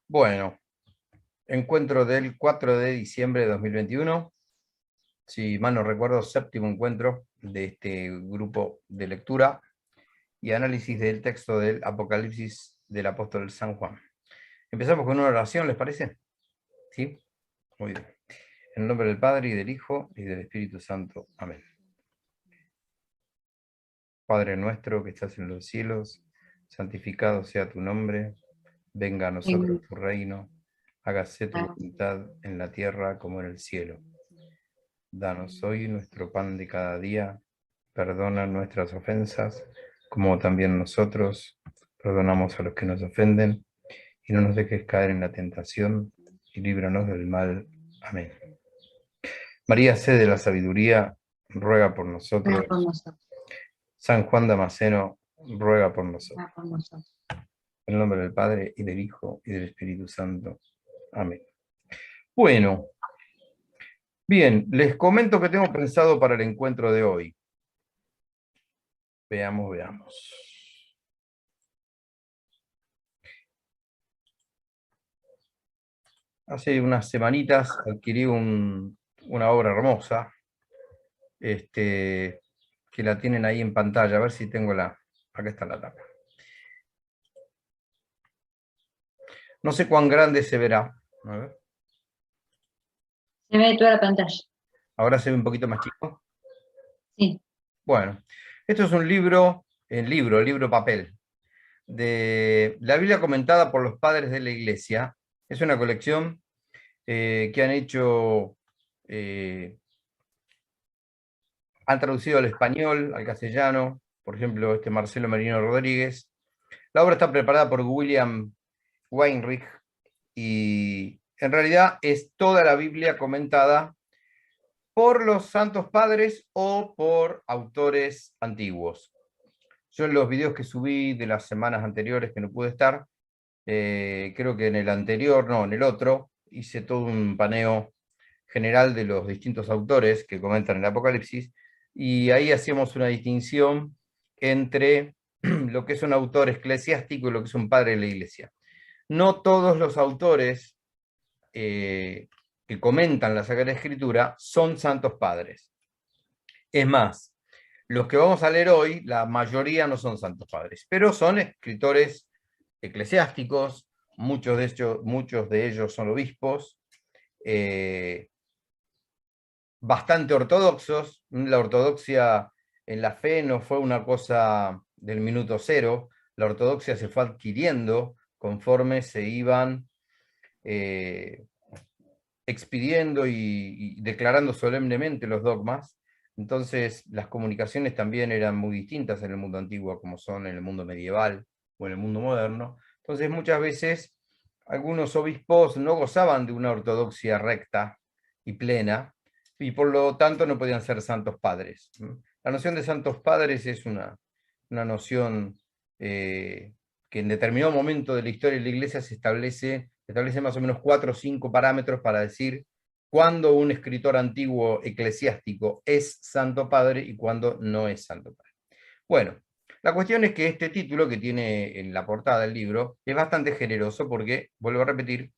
Bueno, encuentro del 4 de diciembre de 2021, si mal no recuerdo, séptimo encuentro de este grupo de lectura y análisis del texto del Apocalipsis del apóstol San Juan. Empezamos con una oración, ¿les parece? ¿Sí? Muy bien. En el nombre del Padre, y del Hijo, y del Espíritu Santo. Amén. Padre nuestro que estás en los cielos, santificado sea tu nombre, venga a nosotros tu reino, hágase tu voluntad en la tierra como en el cielo. Danos hoy nuestro pan de cada día, perdona nuestras ofensas, como también nosotros perdonamos a los que nos ofenden, y no nos dejes caer en la tentación, y líbranos del mal. Amén. María, sede de la sabiduría, ruega por nosotros. Ruega por nosotros. San Juan Damasceno, ruega por nosotros. Ruega por nosotros. En el nombre del Padre, y del Hijo, y del Espíritu Santo. Amén. Bueno, bien, les comento que tengo pensado para el encuentro de hoy. Veamos. Hace unas semanitas adquirí una obra hermosa, que la tienen ahí en pantalla, a ver si tengo acá está la tapa. No sé cuán grande se verá. A ver. Se ve toda la pantalla. Ahora se ve un poquito más chico. Sí. Bueno, esto es un libro papel, de la Biblia comentada por los padres de la Iglesia. Es una colección que han hecho, han traducido al español, al castellano, por ejemplo, Marcelo Merino Rodríguez. La obra está preparada por William Weinrich y en realidad es toda la Biblia comentada por los santos padres o por autores antiguos. Yo en los videos que subí de las semanas anteriores que no pude estar, creo que en el anterior, no, en el otro, hice todo un paneo general de los distintos autores que comentan el Apocalipsis, y ahí hacíamos una distinción entre lo que es un autor eclesiástico y lo que es un padre de la Iglesia. No todos los autores que comentan la Sagrada Escritura son santos padres. Es más, los que vamos a leer hoy, la mayoría no son santos padres, pero son escritores eclesiásticos, muchos de ellos son obispos, bastante ortodoxos. La ortodoxia en la fe no fue una cosa del minuto cero, la ortodoxia se fue adquiriendo conforme se iban expidiendo y declarando solemnemente los dogmas. Entonces las comunicaciones también eran muy distintas en el mundo antiguo como son en el mundo medieval o en el mundo moderno. Entonces muchas veces algunos obispos no gozaban de una ortodoxia recta y plena, y por lo tanto no podían ser santos padres. La noción de santos padres es una noción que en determinado momento de la historia de la Iglesia se establece más o menos 4 o 5 parámetros para decir cuándo un escritor antiguo eclesiástico es santo padre y cuándo no es santo padre. Bueno, la cuestión es que este título que tiene en la portada del libro es bastante generoso porque, vuelvo a repetir,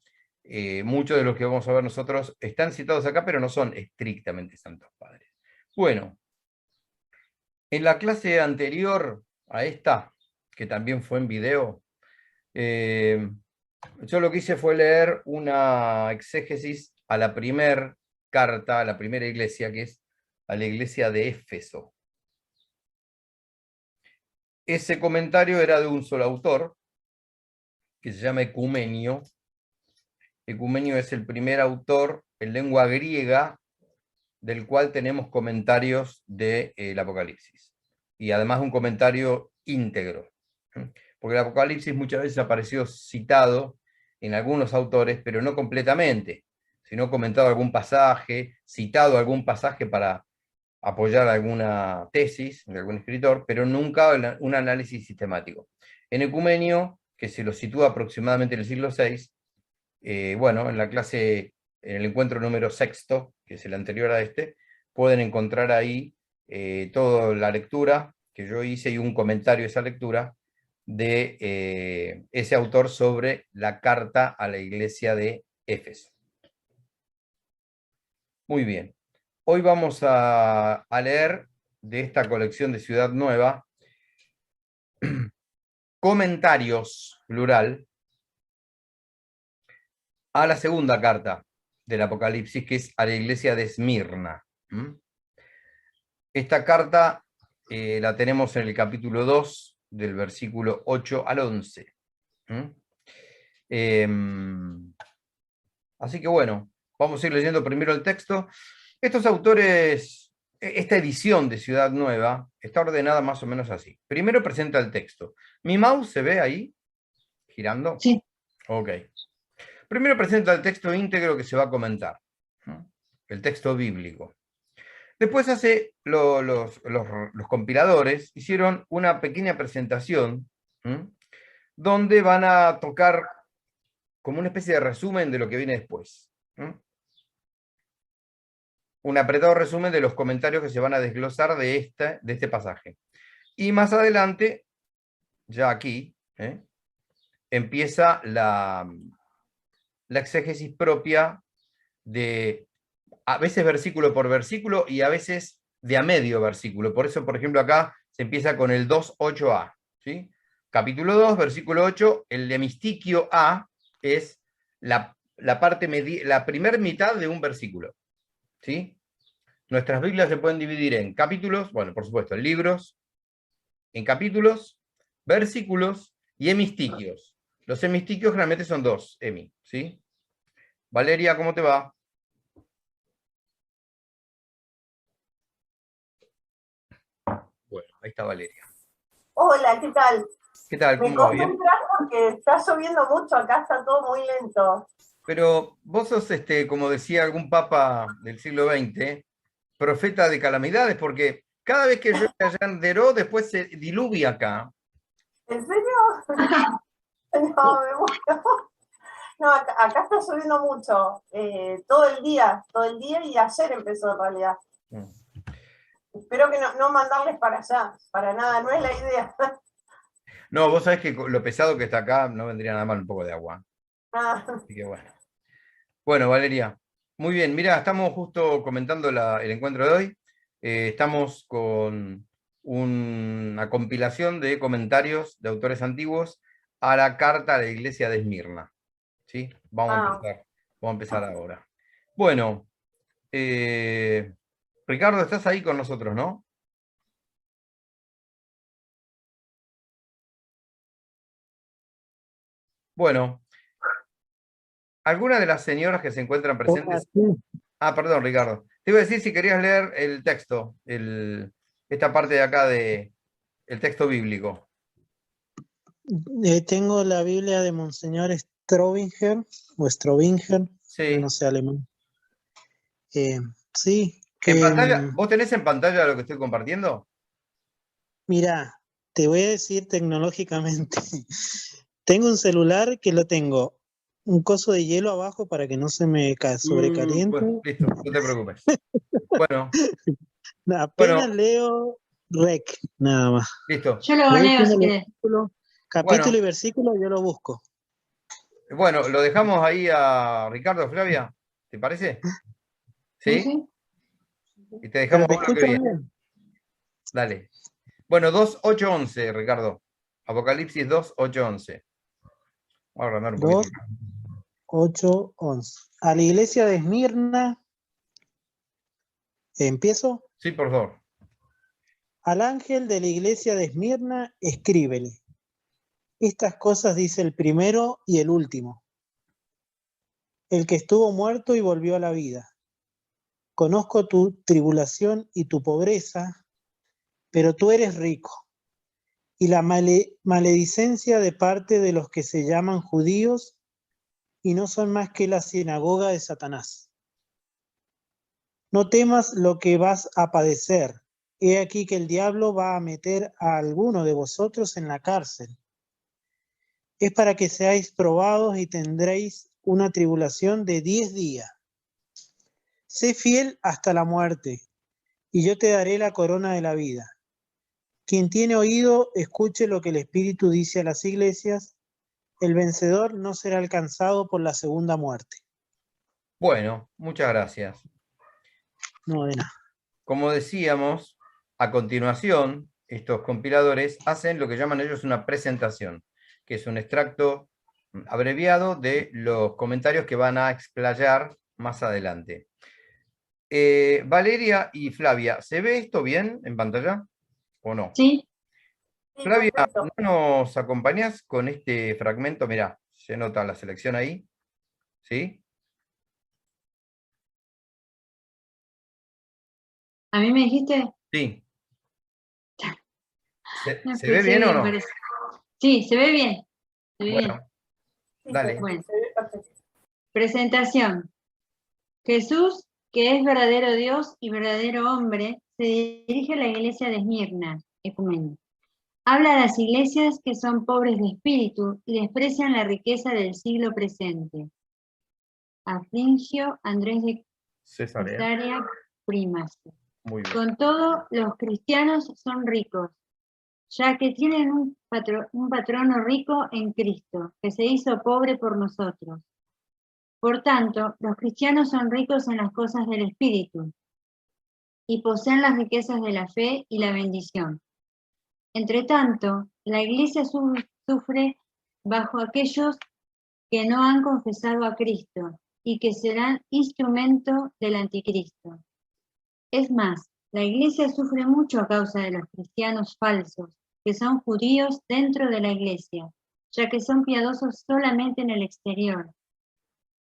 muchos de los que vamos a ver nosotros están citados acá, pero no son estrictamente santos padres. Bueno, en la clase anterior a esta, que también fue en video, yo lo que hice fue leer una exégesis a la primera carta, a la primera iglesia, que es a la iglesia de Éfeso. Ese comentario era de un solo autor, que se llama Ecumenio. Ecumenio es el primer autor en lengua griega del cual tenemos comentarios del Apocalipsis. Y además un comentario íntegro. Porque el Apocalipsis muchas veces ha aparecido citado en algunos autores, pero no completamente, sino comentado algún pasaje, citado algún pasaje para apoyar alguna tesis de algún escritor, pero nunca un análisis sistemático. En Ecumenio, que se lo sitúa aproximadamente en el siglo VI, bueno, en la clase, en el encuentro número sexto, que es el anterior a este, pueden encontrar ahí toda la lectura que yo hice y un comentario de esa lectura, de ese autor sobre la carta a la iglesia de Éfeso. Muy bien. Hoy vamos a leer de esta colección de Ciudad Nueva comentarios, plural, a la segunda carta del Apocalipsis, que es a la iglesia de Esmirna. Esta carta la tenemos en el capítulo 2, del versículo 8 al 11. Así que bueno, vamos a ir leyendo primero el texto. Estos autores, esta edición de Ciudad Nueva está ordenada más o menos así. Primero presenta el texto. ¿Mi mouse se ve ahí girando? Sí. Ok. Primero presenta el texto íntegro que se va a comentar, el texto bíblico. Después hace los compiladores, hicieron una pequeña presentación donde van a tocar como una especie de resumen de lo que viene después. Un apretado resumen de los comentarios que se van a desglosar de este pasaje. Y más adelante, ya aquí, empieza la exégesis propia de a veces versículo por versículo y a veces de a medio versículo. Por eso, por ejemplo, acá se empieza con el 2.8a. ¿Sí? Capítulo 2, versículo 8, el hemistiquio A es la primera mitad de un versículo. ¿Sí? Nuestras Biblias se pueden dividir en capítulos, bueno, por supuesto, en libros, en capítulos, versículos y hemistiquios. Los hemistiquios generalmente son dos, hemi, ¿sí? Valeria, ¿cómo te va? Bueno, ahí está Valeria. Hola, ¿qué tal? ¿Qué tal? Me ¿Cómo va? ¿Bien? concentras porque está lloviendo mucho, acá está todo muy lento. Pero vos sos, como decía algún papa del siglo XX, profeta de calamidades, porque cada vez que llueve allá en Deró, después se diluvia acá. ¿En serio? No, me muero. No, acá está lloviendo mucho, todo el día y ayer empezó en realidad. Espero que no mandarles para allá, para nada, no es la idea. No, vos sabés que lo pesado que está acá no vendría nada mal un poco de agua. Ah, Así que bueno. Bueno, Valeria, muy bien. Mira, estamos justo comentando el encuentro de hoy. Estamos con una compilación de comentarios de autores antiguos a la carta a la iglesia de Esmirna. ¿Sí? Vamos a empezar ahora. Bueno, Ricardo, estás ahí con nosotros, ¿no? Bueno, ¿alguna de las señoras que se encuentran presentes? Ah, perdón, Ricardo. Te iba a decir si querías leer el texto, esta parte de acá el texto bíblico. Tengo la Biblia de Monseñor Strobinger, o Strobinger, Sí. no sé alemán. Sí. ¿En pantalla? ¿Vos tenés en pantalla lo que estoy compartiendo? Mira, te voy a decir tecnológicamente. Tengo un celular que lo tengo un coso de hielo abajo para que no se me sobrecaliente. Bueno, listo, no te preocupes. Bueno. Apenas leo rec, nada más. Listo. Yo lo leo si querés. Capítulo y versículo yo lo busco. Bueno, lo dejamos ahí a Ricardo, Flavia, ¿te parece? ¿Sí? Sí. Y te dejamos Pero te uno que viene. bien. Dale. Bueno, 2.8.11, Ricardo. Apocalipsis 2.8.11. Voy a agrandar un poquito. 2.8.11. A la iglesia de Esmirna, ¿empiezo? Sí, por favor. Al ángel de la iglesia de Esmirna, escríbele. Estas cosas dice el primero y el último, el que estuvo muerto y volvió a la vida. Conozco tu tribulación y tu pobreza, pero tú eres rico. Y la maledicencia de parte de los que se llaman judíos y no son más que la sinagoga de Satanás. No temas lo que vas a padecer. He aquí que el diablo va a meter a alguno de vosotros en la cárcel. Es para que seáis probados y tendréis una tribulación de 10 días. Sé fiel hasta la muerte, y yo te daré la corona de la vida. Quien tiene oído, escuche lo que el Espíritu dice a las iglesias. El vencedor no será alcanzado por la segunda muerte. Bueno, muchas gracias. No, de nada. Como decíamos, a continuación, estos compiladores hacen lo que llaman ellos una presentación, que es un extracto abreviado de los comentarios que van a explayar más adelante. Valeria y Flavia, ¿se ve esto bien en pantalla o no? Sí. Sí, Flavia, perfecto. ¿no nos acompañás con este fragmento? Mirá, se nota la selección ahí, ¿sí? ¿A mí me dijiste? Sí. No ¿Se ve escuché bien o no? parece. Sí, se ve bien. Se ve bien. Bueno, Sí, dale. Bueno. se ve perfecto. Presentación. Jesús, que es verdadero Dios y verdadero hombre, se dirige a la iglesia de Esmirna, Ecumenia. Habla a las iglesias que son pobres de espíritu y desprecian la riqueza del siglo presente. Afringio Andrés de Césarea. Cesarea Primas. Muy bien. Con todo, los cristianos son ricos, ya que tienen un patrono rico en Cristo, que se hizo pobre por nosotros. Por tanto, los cristianos son ricos en las cosas del Espíritu y poseen las riquezas de la fe y la bendición. Entre tanto, la Iglesia sufre bajo aquellos que no han confesado a Cristo y que serán instrumento del anticristo. Es más, la Iglesia sufre mucho a causa de los cristianos falsos, que son judíos dentro de la Iglesia, ya que son piadosos solamente en el exterior.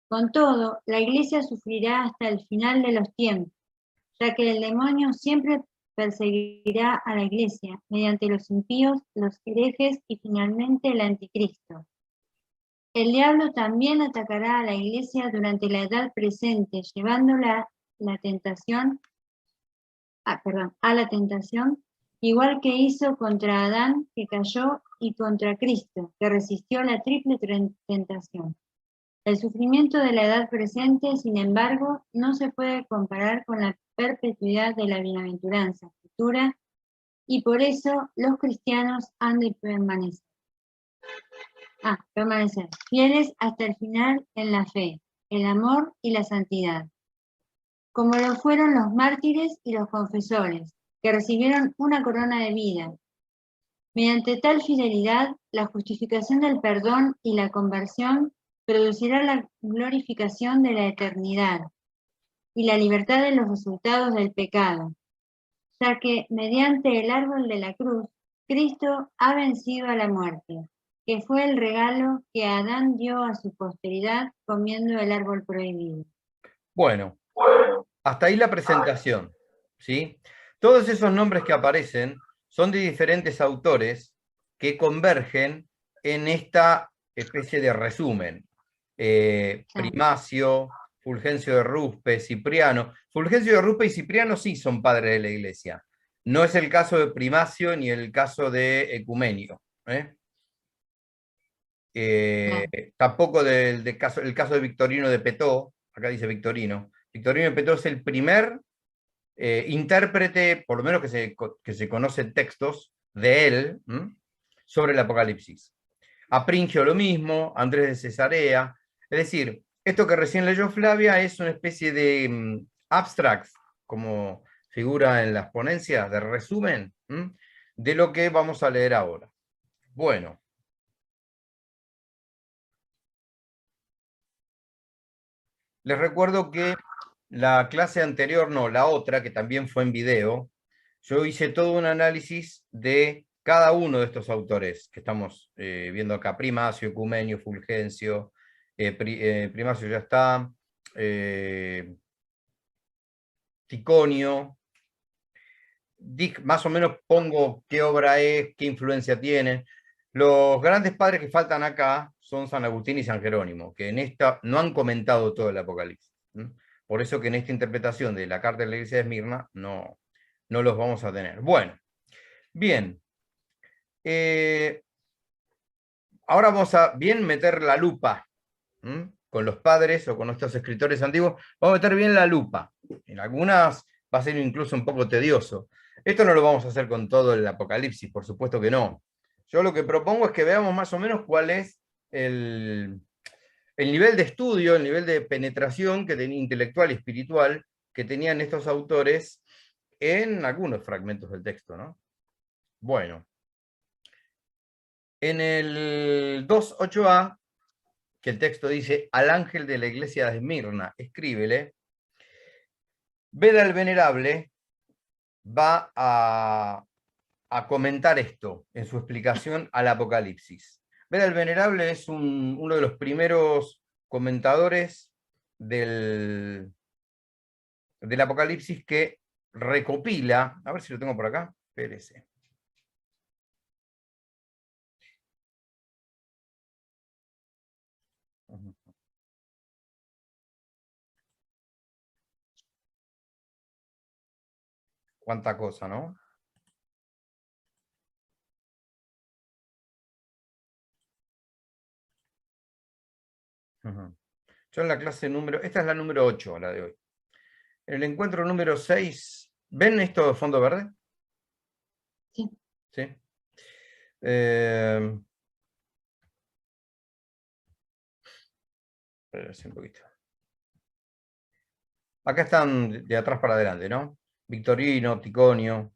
Con todo, la Iglesia sufrirá hasta el final de los tiempos, ya que el demonio siempre perseguirá a la Iglesia mediante los impíos, los herejes y finalmente el anticristo. El diablo también atacará a la Iglesia durante la edad presente, llevándola a la tentación, igual que hizo contra Adán, que cayó, y contra Cristo, que resistió la triple tentación. El sufrimiento de la edad presente, sin embargo, no se puede comparar con la perpetuidad de la bienaventuranza futura, y por eso los cristianos han de permanecer fieles hasta el final en la fe, el amor y la santidad, como lo fueron los mártires y los confesores, que recibieron una corona de vida. Mediante tal fidelidad, la justificación del perdón y la conversión producirá la glorificación de la eternidad y la libertad de los resultados del pecado, ya que mediante el árbol de la cruz, Cristo ha vencido a la muerte, que fue el regalo que Adán dio a su posteridad comiendo el árbol prohibido. Bueno, hasta ahí la presentación, ¿sí? Todos esos nombres que aparecen son de diferentes autores que convergen en esta especie de resumen. Primacio, Fulgencio de Ruspe, Cipriano. Fulgencio de Ruspe y Cipriano sí son padres de la Iglesia. No es el caso de Primacio ni el caso de Ecumenio. Tampoco el caso de Victorino de Petó, acá dice Victorino. Victorino de Petó es el primer intérprete, por lo menos que se conocen textos de él, sobre el Apocalipsis. Apringio lo mismo, Andrés de Cesarea. Es decir, esto que recién leyó Flavia es una especie de abstract, como figura en las ponencias, de resumen de lo que vamos a leer ahora. Bueno. Les recuerdo que la clase anterior, no, la otra, que también fue en video, yo hice todo un análisis de cada uno de estos autores que estamos viendo acá: Primacio, Ecumenio, Fulgencio, Primacio ya está, Ticonio. Más o menos pongo qué obra es, qué influencia tiene. Los grandes padres que faltan acá son San Agustín y San Jerónimo, que en esta no han comentado todo el Apocalipsis. Por eso que en esta interpretación de la carta de la Iglesia de Esmirna no los vamos a tener. Bueno, bien. Ahora vamos a bien meter la lupa con los padres o con nuestros escritores antiguos. Vamos a meter bien la lupa. En algunas va a ser incluso un poco tedioso. Esto no lo vamos a hacer con todo el Apocalipsis, por supuesto que no. Yo lo que propongo es que veamos más o menos cuál es el nivel de estudio, el nivel de penetración que tenía, intelectual y espiritual que tenían estos autores en algunos fragmentos del texto, ¿no? Bueno. En el 2.8a, que el texto dice, al ángel de la iglesia de Esmirna, escríbele, Beda el Venerable va a comentar esto en su explicación al Apocalipsis. Beda el Venerable es uno de los primeros comentadores del Apocalipsis que recopila, a ver si lo tengo por acá, espérese. Cuánta cosa, ¿no? Yo en la clase número, esta es la número 8, la de hoy. En el encuentro número 6, ¿ven esto de fondo verde? Sí. ¿Sí? Espérense un poquito. Acá están de atrás para adelante, ¿no? Victorino, Ticonio,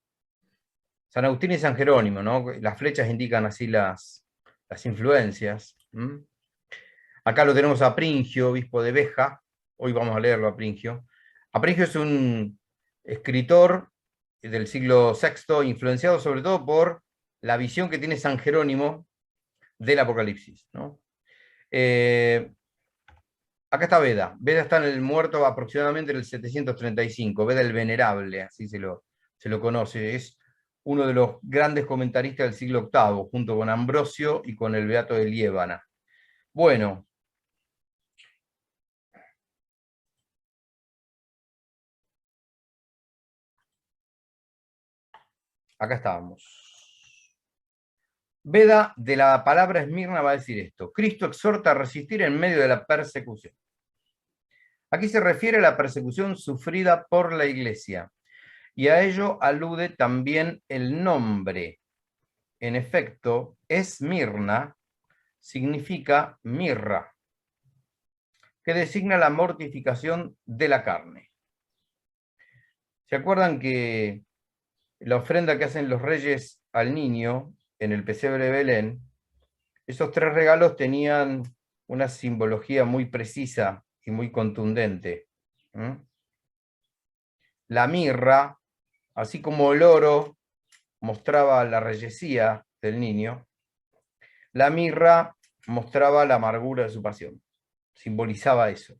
San Agustín y San Jerónimo, ¿no? Las flechas indican así las influencias. Acá lo tenemos a Pringio, obispo de Béja. Hoy vamos a leerlo a Pringio. Apringio es un escritor del siglo VI, influenciado sobre todo por la visión que tiene San Jerónimo del Apocalipsis, ¿no? Acá está Beda. Beda está en el muerto aproximadamente en el 735. Beda el Venerable, así se lo conoce. Es uno de los grandes comentaristas del siglo VIII, junto con Ambrosio y con el Beato de Liébana. Bueno. Acá estábamos. Beda de la palabra Esmirna va a decir esto. Cristo exhorta a resistir en medio de la persecución. Aquí se refiere a la persecución sufrida por la iglesia. Y a ello alude también el nombre. En efecto, Esmirna significa mirra, que designa la mortificación de la carne. ¿Se acuerdan que la ofrenda que hacen los reyes al niño en el pesebre de Belén, esos 3 regalos tenían una simbología muy precisa y muy contundente? La mirra, así como el oro mostraba la reyesía del niño, la mirra mostraba la amargura de su pasión, simbolizaba eso.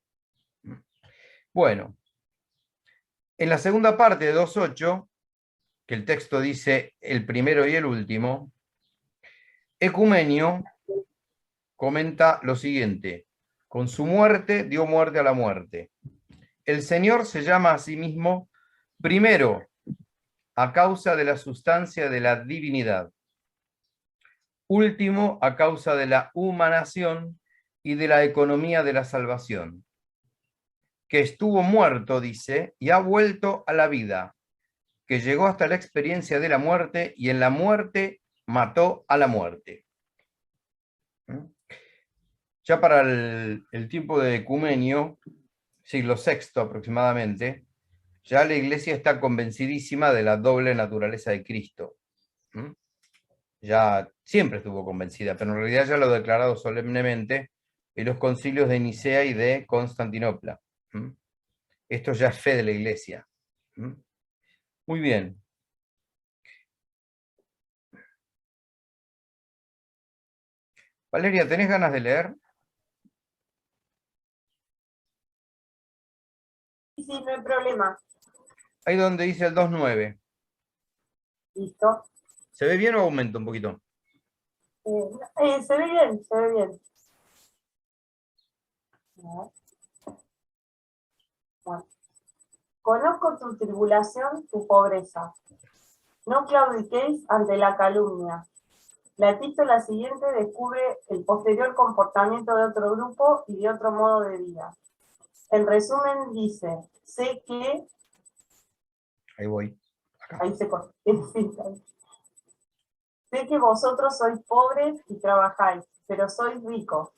Bueno, en la segunda parte de 2.8, que el texto dice el primero y el último, Ecumenio comenta lo siguiente: con su muerte dio muerte a la muerte. El Señor se llama a sí mismo primero a causa de la sustancia de la divinidad, último a causa de la humanación y de la economía de la salvación, que estuvo muerto, dice, y ha vuelto a la vida, que llegó hasta la experiencia de la muerte y en la muerte mató a la muerte. Ya para el tiempo de Ecumenio, siglo VI aproximadamente, ya la Iglesia está convencidísima de la doble naturaleza de Cristo. Ya siempre estuvo convencida, pero en realidad ya lo ha declarado solemnemente en los concilios de Nicea y de Constantinopla. Esto ya es fe de la Iglesia. Muy bien. Valeria, ¿tenés ganas de leer? Sí, no hay problema. Ahí donde dice el 2.9. Listo. ¿Se ve bien o aumenta un poquito? Se ve bien, se ve bien. Bueno. Conozco tu tribulación, tu pobreza. No claudiquéis ante la calumnia. La epístola siguiente descubre el posterior comportamiento de otro grupo y de otro modo de vida. En resumen dice, sé que... Ahí voy. Ahí se corta. Sé que vosotros sois pobres y trabajáis, pero sois ricos.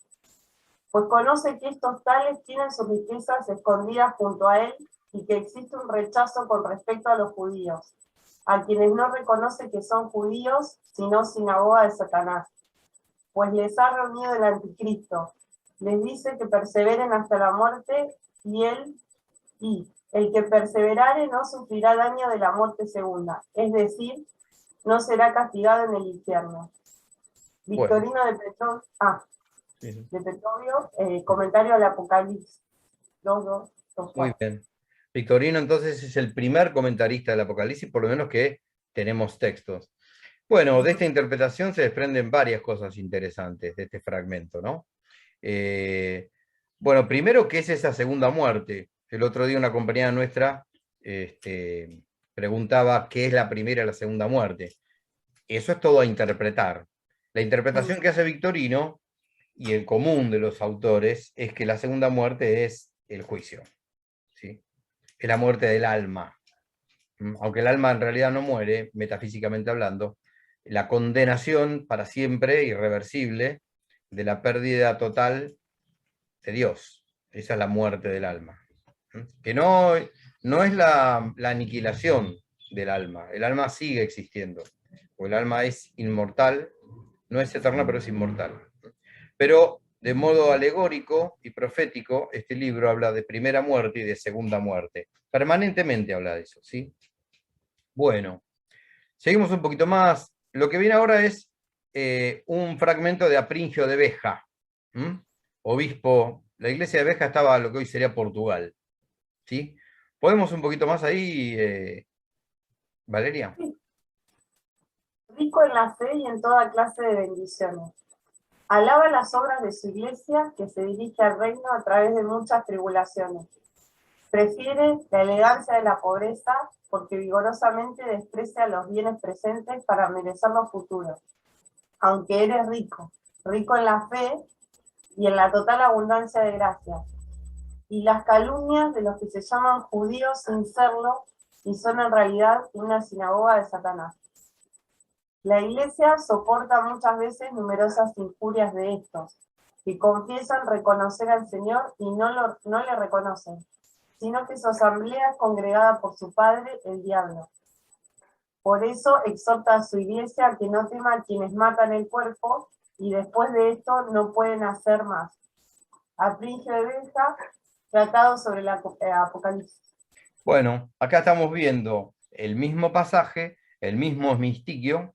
Pues conoce que estos tales tienen sus riquezas escondidas junto a él y que existe un rechazo con respecto a los judíos, a quienes no reconoce que son judíos, sino sinagoga de Satanás. Pues les ha reunido el anticristo. Les dice que perseveren hasta la muerte y el que perseverare no sufrirá daño de la muerte segunda, es decir, no será castigado en el infierno. Victorino de Petrovio, de Petrovio, comentario al Apocalipsis. 2:2. Muy bien. Victorino entonces es el primer comentarista del Apocalipsis, por lo menos que tenemos textos. Bueno, de esta interpretación se desprenden varias cosas interesantes de este fragmento, ¿no? Bueno, primero, ¿qué es esa segunda muerte? El otro día una compañera nuestra preguntaba qué es la primera y la segunda muerte. Eso es todo a interpretar. La interpretación que hace Victorino y el común de los autores es que la segunda muerte es el juicio, ¿sí? Es la muerte del alma. Aunque el alma en realidad no muere, metafísicamente hablando, la condenación para siempre, irreversible, de la pérdida total de Dios. Esa es la muerte del alma. Que no es la aniquilación del alma. El alma sigue existiendo. O el alma es inmortal, no es eterna, pero es inmortal. Pero de modo alegórico y profético, este libro habla de primera muerte y de segunda muerte. Permanentemente habla de eso, ¿sí? Bueno, seguimos un poquito más. Lo que viene ahora es un fragmento de Apringio de Beja, obispo. La iglesia de Beja estaba en lo que hoy sería Portugal, ¿sí? ¿Podemos un poquito más ahí, Valeria? Rico en la fe y en toda clase de bendiciones. Alaba las obras de su iglesia, que se dirige al reino a través de muchas tribulaciones. Prefiere la elegancia de la pobreza, porque vigorosamente desprecia los bienes presentes para merecer los futuros. Aunque eres rico, rico en la fe y en la total abundancia de gracias. Y las calumnias de los que se llaman judíos sin serlo, y son en realidad una sinagoga de Satanás. La Iglesia soporta muchas veces numerosas injurias de estos, que confiesan reconocer al Señor y no le reconocen, sino que su asamblea es congregada por su padre, el diablo. Por eso exhorta a su Iglesia a que no tema a quienes matan el cuerpo, y después de esto no pueden hacer más. Apringio de Beja, tratado sobre el Apocalipsis. Bueno, acá estamos viendo el mismo pasaje, el mismo mistiquio,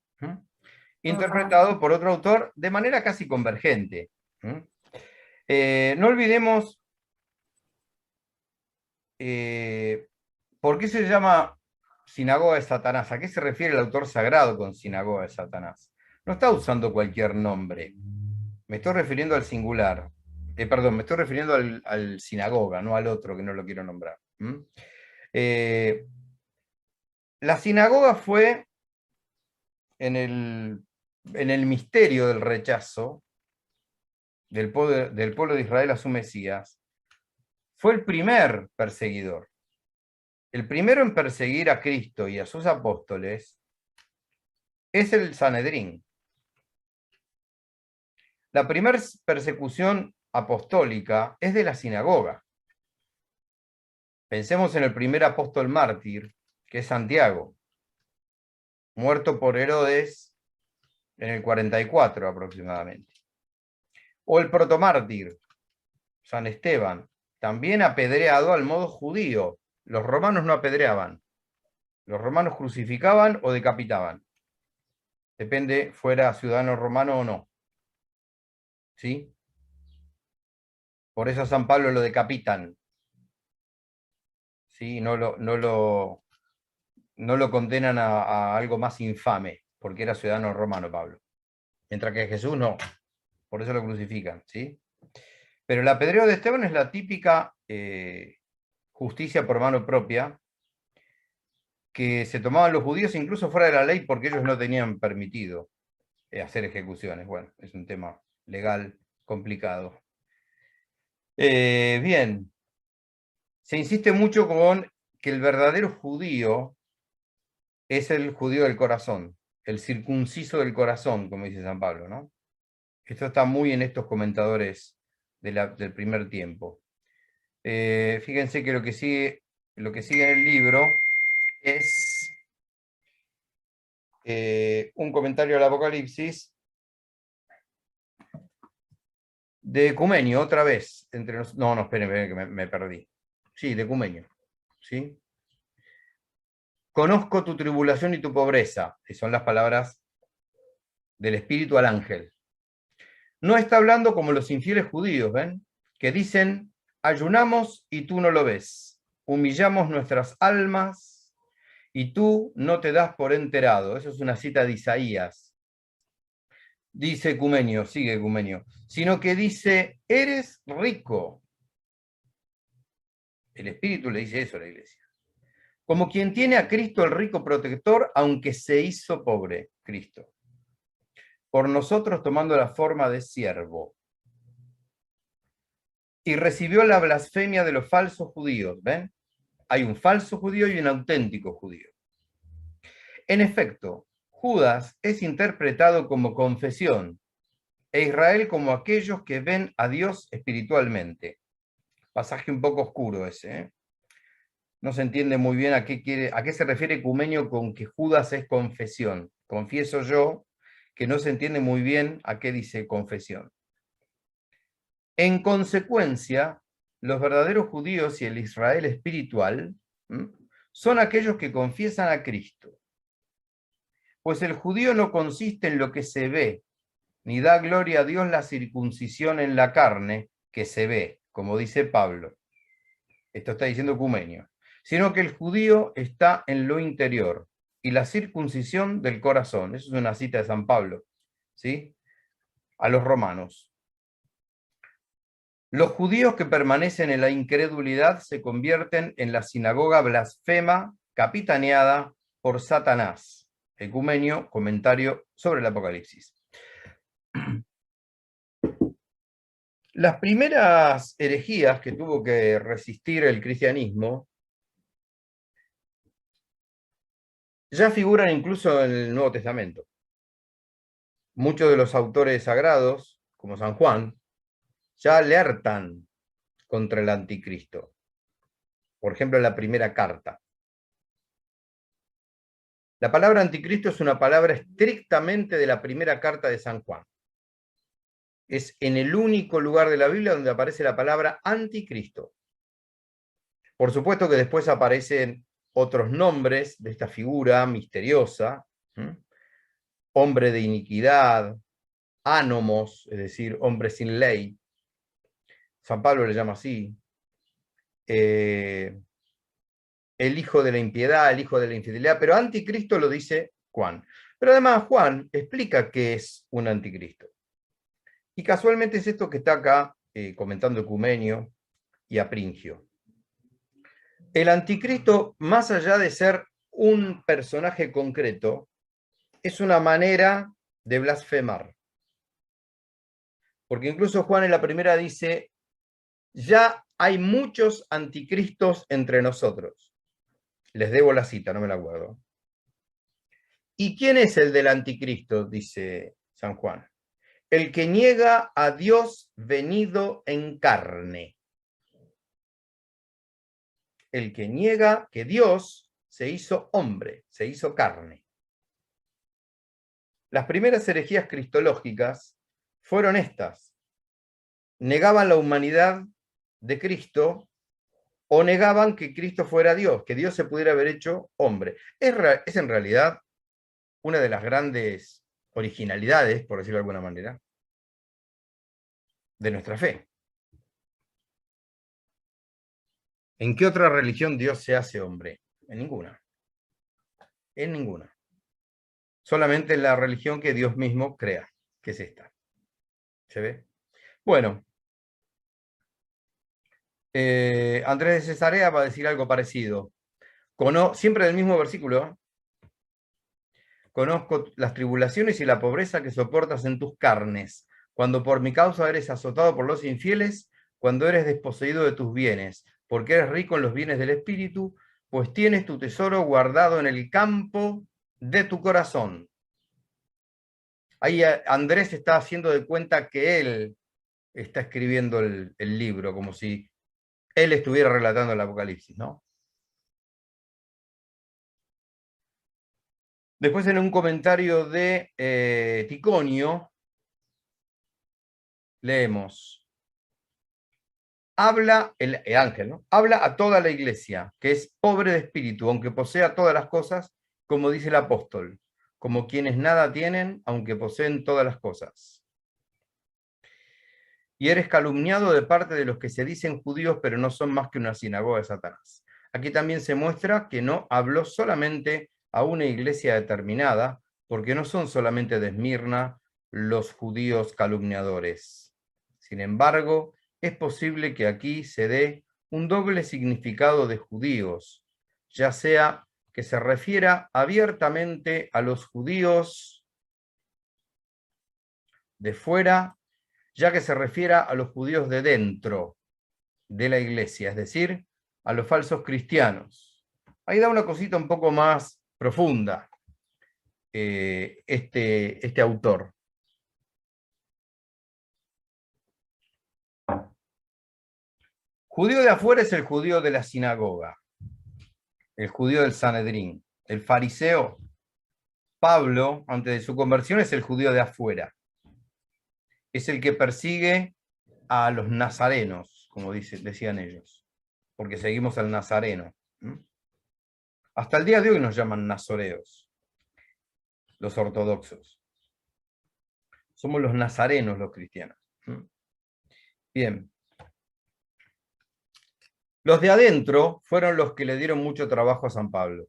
interpretado por otro autor de manera casi convergente. No olvidemos por qué se llama sinagoga de Satanás. ¿A qué se refiere el autor sagrado con sinagoga de Satanás? No está usando cualquier nombre. Me estoy refiriendo al singular. Perdón, me estoy refiriendo al sinagoga, no al otro que no lo quiero nombrar. La sinagoga fue en el misterio del rechazo del pueblo de Israel a su Mesías, fue el primer perseguidor. El primero en perseguir a Cristo y a sus apóstoles es el Sanedrín. La primera persecución apostólica es de la sinagoga. Pensemos en el primer apóstol mártir, que es Santiago, muerto por Herodes en el 44 aproximadamente. O el protomártir, San Esteban, también apedreado al modo judío. Los romanos no apedreaban. Los romanos crucificaban o decapitaban. Depende fuera ciudadano romano o no. ¿Sí? Por eso a San Pablo lo decapitan. ¿Sí? No lo condenan a algo más infame, porque era ciudadano romano Pablo. Mientras que Jesús no. Por eso lo crucifican. ¿Sí? Pero el apedreo de Esteban es la típica justicia por mano propia que se tomaban los judíos incluso fuera de la ley porque ellos no tenían permitido hacer ejecuciones. Bueno, es un tema legal complicado. Bien, se insiste mucho con que el verdadero judío es el judío del corazón, el circunciso del corazón, como dice San Pablo, ¿no? Esto está muy en estos comentadores del primer tiempo. Fíjense que lo que sigue en el libro es un comentario al Apocalipsis de Ecumenio, otra vez. No, esperen, que me perdí. Sí, de Ecumenio. ¿Sí? Conozco tu tribulación y tu pobreza, que son las palabras del Espíritu al ángel. No está hablando como los infieles judíos, ¿ven? Que dicen, ayunamos y tú no lo ves. Humillamos nuestras almas y tú no te das por enterado. Eso es una cita de Isaías. Dice Ecumenio, sigue Ecumenio, sino que dice, eres rico. El Espíritu le dice eso a la iglesia. Como quien tiene a Cristo el rico protector, aunque se hizo pobre, Cristo. Por nosotros tomando la forma de siervo. Y recibió la blasfemia de los falsos judíos, ¿ven? Hay un falso judío y un auténtico judío. En efecto, Judas es interpretado como confesión, e Israel como aquellos que ven a Dios espiritualmente. Pasaje un poco oscuro ese, ¿eh? No se entiende muy bien a qué se refiere Ecumenio con que Judas es confesión. Confieso yo que no se entiende muy bien a qué dice confesión. En consecuencia, los verdaderos judíos y el Israel espiritual son aquellos que confiesan a Cristo. Pues el judío no consiste en lo que se ve, ni da gloria a Dios la circuncisión en la carne que se ve, como dice Pablo. Esto está diciendo Ecumenio. Sino que el judío está en lo interior, y la circuncisión del corazón. Eso es una cita de San Pablo, ¿sí? A los romanos. Los judíos que permanecen en la incredulidad se convierten en la sinagoga blasfema capitaneada por Satanás. Ecumenio, comentario sobre el Apocalipsis. Las primeras herejías que tuvo que resistir el cristianismo ya figuran incluso en el Nuevo Testamento. Muchos de los autores sagrados, como San Juan, ya alertan contra el anticristo. Por ejemplo, en la primera carta. La palabra anticristo es una palabra estrictamente de la primera carta de San Juan. Es en el único lugar de la Biblia donde aparece la palabra anticristo. Por supuesto que después aparecen otros nombres de esta figura misteriosa, hombre de iniquidad, ánomos, es decir, hombre sin ley. San Pablo le llama así. El hijo de la impiedad, el hijo de la infidelidad, pero anticristo lo dice Juan. Pero además Juan explica qué es un anticristo. Y casualmente es esto que está acá comentando Ecumenio y Apringio. El anticristo, más allá de ser un personaje concreto, es una manera de blasfemar. Porque incluso Juan en la primera dice, ya hay muchos anticristos entre nosotros. Les debo la cita, no me la acuerdo. ¿Y quién es el del anticristo? Dice San Juan. El que niega a Dios venido en carne. El que niega que Dios se hizo hombre, se hizo carne. Las primeras herejías cristológicas fueron estas. Negaban la humanidad de Cristo o negaban que Cristo fuera Dios, que Dios se pudiera haber hecho hombre. Es en realidad una de las grandes originalidades, por decirlo de alguna manera, de nuestra fe. ¿En qué otra religión Dios se hace hombre? En ninguna. En ninguna. Solamente en la religión que Dios mismo crea, que es esta. ¿Se ve? Bueno. Andrés de Cesarea va a decir algo parecido. Siempre del mismo versículo. Conozco las tribulaciones y la pobreza que soportas en tus carnes, cuando por mi causa eres azotado por los infieles, cuando eres desposeído de tus bienes, porque eres rico en los bienes del Espíritu, pues tienes tu tesoro guardado en el campo de tu corazón. Ahí Andrés está haciendo de cuenta que él está escribiendo el libro, como si él estuviera relatando el Apocalipsis, ¿no? Después, en un comentario de Ticonio, leemos: habla, el ángel, ¿no? Habla a toda la iglesia, que es pobre de espíritu, aunque posea todas las cosas, como dice el apóstol, como quienes nada tienen, aunque poseen todas las cosas. Y eres calumniado de parte de los que se dicen judíos, pero no son más que una sinagoga de Satanás. Aquí también se muestra que no habló solamente a una iglesia determinada, porque no son solamente de Esmirna los judíos calumniadores. Sin embargo, es posible que aquí se dé un doble significado de judíos, ya sea que se refiera abiertamente a los judíos de fuera, ya que se refiera a los judíos de dentro de la iglesia, es decir, a los falsos cristianos. Ahí da una cosita un poco más profunda este autor. Judío de afuera es el judío de la sinagoga, el judío del Sanedrín. El fariseo, Pablo, antes de su conversión, es el judío de afuera. Es el que persigue a los nazarenos, como decían ellos, porque seguimos al nazareno. Hasta el día de hoy nos llaman nazoreos, los ortodoxos. Somos los nazarenos los cristianos. Bien. Los de adentro fueron los que le dieron mucho trabajo a San Pablo,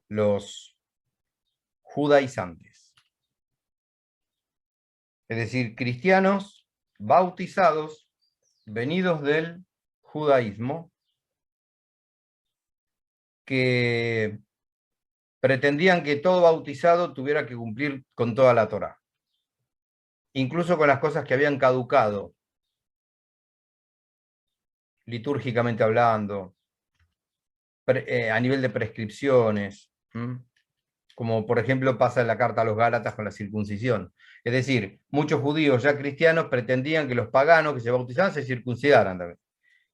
los judaizantes. Es decir, cristianos bautizados, venidos del judaísmo, que pretendían que todo bautizado tuviera que cumplir con toda la Torá, incluso con las cosas que habían caducado, litúrgicamente hablando, a nivel de prescripciones, como por ejemplo pasa en la carta a los Gálatas con la circuncisión. Es decir, muchos judíos ya cristianos pretendían que los paganos que se bautizaban se circuncidaran también,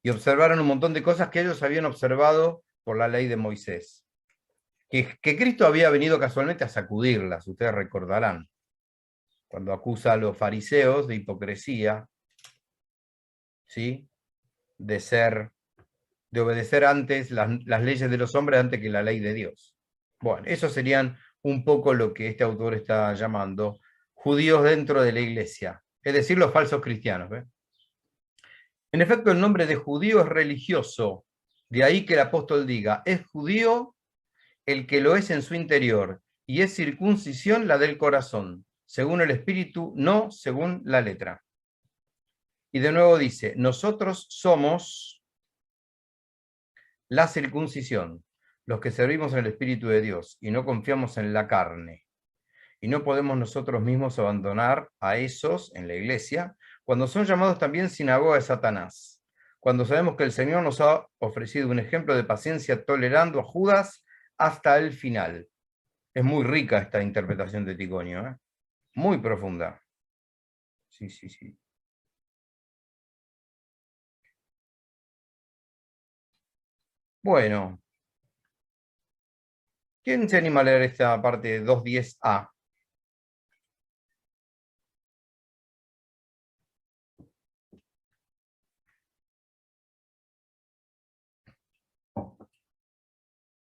y observaron un montón de cosas que ellos habían observado por la ley de Moisés, que Cristo había venido casualmente a sacudirlas, ustedes recordarán, cuando acusa a los fariseos de hipocresía, ¿sí? de obedecer antes las leyes de los hombres antes que la ley de Dios. Bueno, eso serían un poco lo que este autor está llamando judíos dentro de la iglesia, es decir, los falsos cristianos. ¿Ve? En efecto, el nombre de judío es religioso, de ahí que el apóstol diga, es judío el que lo es en su interior, y es circuncisión la del corazón, según el espíritu, no según la letra. Y de nuevo dice, nosotros somos la circuncisión, los que servimos en el Espíritu de Dios y no confiamos en la carne. Y no podemos nosotros mismos abandonar a esos en la iglesia, cuando son llamados también sinagoga de Satanás, cuando sabemos que el Señor nos ha ofrecido un ejemplo de paciencia tolerando a Judas hasta el final. Es muy rica esta interpretación de Ticonio, ¿eh? Muy profunda. Sí, sí, sí. Bueno. ¿Quién se anima a leer esta parte 2.10a?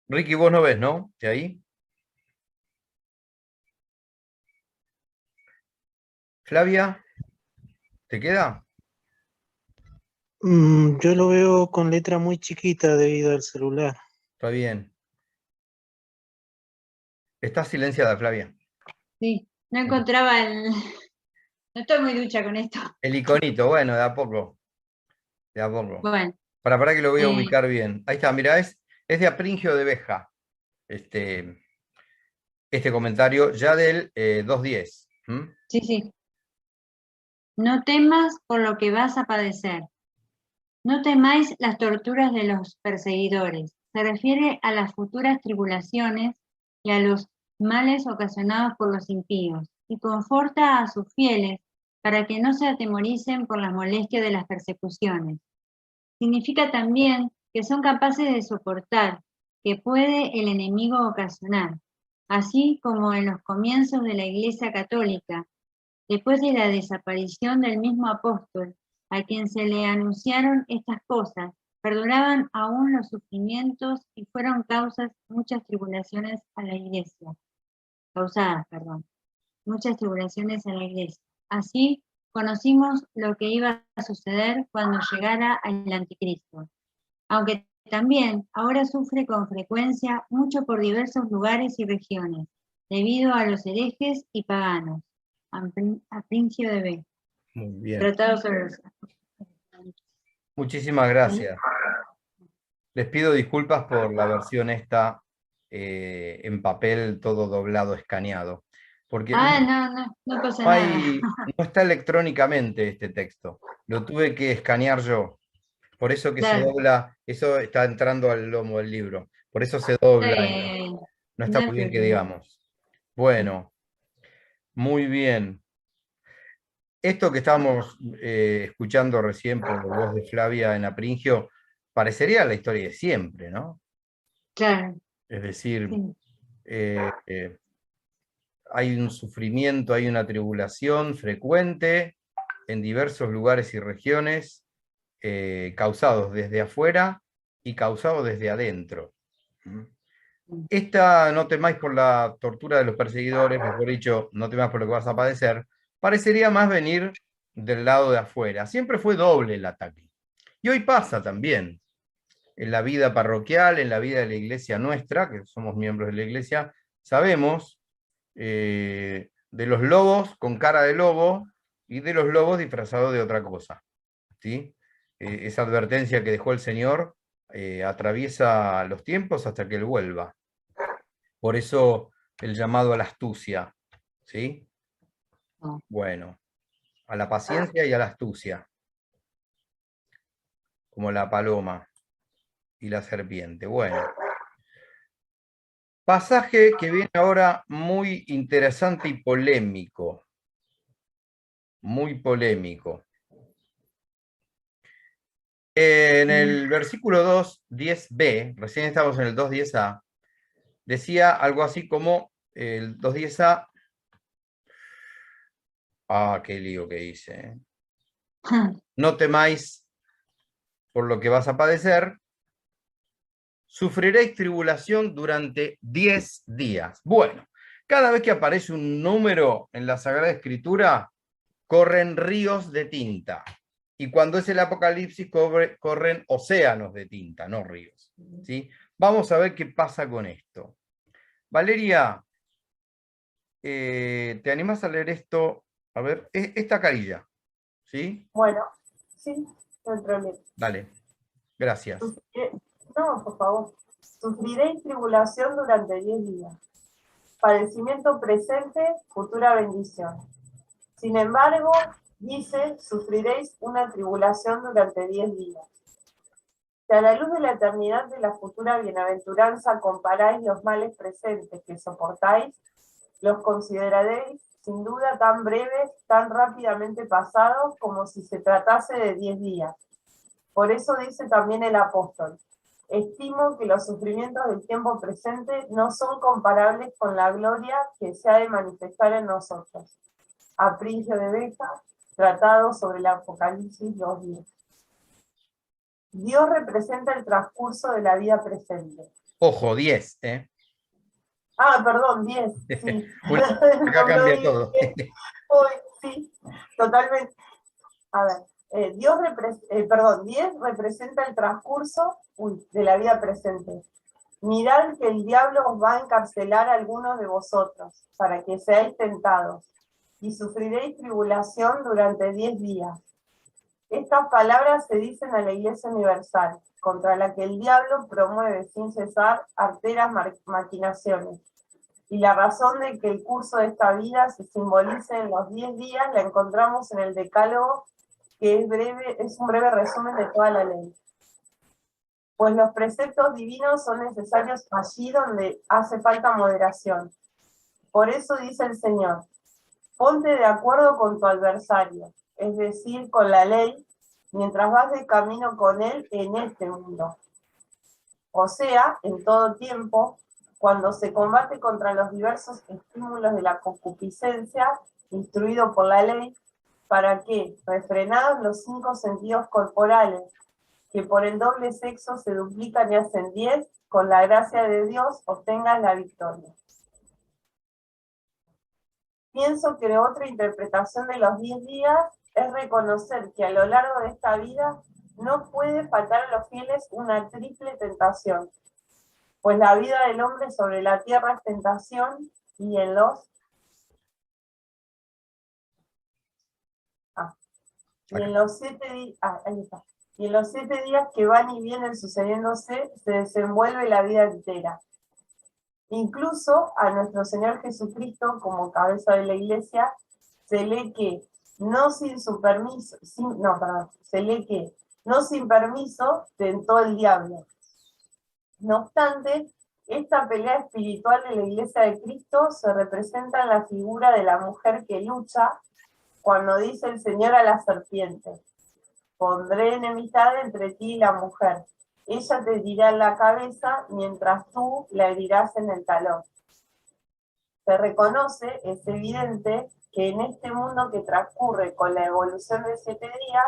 Ricky, vos no ves, ¿no? ¿De ahí? Flavia, ¿te queda? Yo lo veo con letra muy chiquita debido al celular. Está bien. ¿Estás silenciada, Flavia? Sí, no encontraba el... No estoy muy ducha con esto. El iconito, bueno, de a poco. De a poco. Bueno. Para que lo voy a ubicar bien. Ahí está, mira, es de Apringio de Beja. Este comentario ya del 2.10. Sí, sí. No temas por lo que vas a padecer. No temáis las torturas de los perseguidores, se refiere a las futuras tribulaciones y a los males ocasionados por los impíos, y conforta a sus fieles para que no se atemoricen por las molestias de las persecuciones. Significa también que son capaces de soportar, que puede el enemigo ocasionar, así como en los comienzos de la Iglesia Católica, después de la desaparición del mismo apóstol, a quien se le anunciaron estas cosas, perduraban aún los sufrimientos y fueron muchas tribulaciones a la Iglesia, muchas tribulaciones a la Iglesia. Así conocimos lo que iba a suceder cuando llegara el anticristo, aunque también ahora sufre con frecuencia mucho por diversos lugares y regiones, debido a los herejes y paganos. Aprincio de B. Muy bien. Tratado sobre los... Muchísimas gracias. Les pido disculpas por la versión esta en papel todo doblado, escaneado. Porque no pasa nada. no está electrónicamente este texto. Lo tuve que escanear yo. Por eso que se dobla, eso está entrando al lomo del libro. Por eso se dobla. No está muy bien que digamos. Bueno, muy bien. Esto que estamos escuchando recién por voz de Flavia en Apringio, parecería la historia de siempre, ¿no? Claro. Es decir, hay un sufrimiento, hay una tribulación frecuente en diversos lugares y regiones, causados desde afuera y causados desde adentro. Esta no temáis por la tortura de los perseguidores, mejor dicho, no temáis por lo que vas a padecer, parecería más venir del lado de afuera. Siempre fue doble el ataque. Y hoy pasa también en la vida parroquial, en la vida de la iglesia nuestra, que somos miembros de la iglesia, sabemos de los lobos con cara de lobo y de los lobos disfrazados de otra cosa. ¿Sí? Esa advertencia que dejó el Señor atraviesa los tiempos hasta que Él vuelva. Por eso el llamado a la astucia. ¿Sí? Bueno, a la paciencia y a la astucia. Como la paloma y la serpiente. Bueno. Pasaje que viene ahora muy interesante y polémico. Muy polémico. En el versículo 2.10b, recién estamos en el 2.10a, decía algo así como el 2.10a. Qué lío que hice. No temáis por lo que vas a padecer, sufriréis tribulación durante 10 días. Bueno, cada vez que aparece un número en la Sagrada Escritura, corren ríos de tinta. Y cuando es el Apocalipsis, corren océanos de tinta, no ríos. ¿Sí? Vamos a ver qué pasa con esto. Valeria, ¿te animás a leer esto? A ver, esta carilla. ¿Sí? Bueno, sí, no hay problema. Dale, gracias. No, por favor. Sufriréis tribulación durante 10 días. Padecimiento presente, futura bendición. Sin embargo, dice, sufriréis una tribulación durante 10 días. Si a la luz de la eternidad de la futura bienaventuranza comparáis los males presentes que soportáis, los consideraréis sin duda tan breves, tan rápidamente pasados, como si se tratase de 10 días. Por eso dice también el apóstol, estimo que los sufrimientos del tiempo presente no son comparables con la gloria que se ha de manifestar en nosotros. Aprincio de Beja, Tratado sobre el Apocalipsis 2.10. Dios representa el transcurso de la vida presente. Ojo, 10, ¿eh? Perdón, 10. Sí. Acá cambia todo. Sí, totalmente. A ver, 10 representa el transcurso de la vida presente. Mirad que el diablo os va a encarcelar a algunos de vosotros, para que seáis tentados, y sufriréis tribulación durante 10 días. Estas palabras se dicen a la Iglesia Universal, contra la que el diablo promueve sin cesar arteras maquinaciones. Y la razón de que el curso de esta vida se simbolice en los 10 días la encontramos en el Decálogo, que es un breve resumen de toda la ley. pues los preceptos divinos son necesarios allí donde hace falta moderación. Por eso dice el Señor, ponte de acuerdo con tu adversario, es decir, con la ley, mientras vas de camino con él en este mundo. O sea, en todo tiempo, cuando se combate contra los diversos estímulos de la concupiscencia, instruido por la ley, para que, refrenados los 5 sentidos corporales, que por el doble sexo se duplican y hacen 10, con la gracia de Dios obtengas la victoria. Pienso que otra interpretación de los 10 días es reconocer que a lo largo de esta vida no puede faltar a los fieles una triple tentación, pues la vida del hombre sobre la tierra es tentación y en los... Y en los 7 días... ahí está. Y en los 7 días que van y vienen sucediéndose, se desenvuelve la vida entera. Incluso a nuestro Señor Jesucristo, como cabeza de la iglesia, se lee que no sin su permiso, se lee que no sin permiso tentó el diablo. No obstante, esta pelea espiritual de la iglesia de Cristo se representa en la figura de la mujer que lucha cuando dice el Señor a la serpiente, pondré enemistad entre ti y la mujer. Ella te herirá en la cabeza, mientras tú la herirás en el talón. Se reconoce, es evidente, que en este mundo que transcurre con la evolución de 7 días,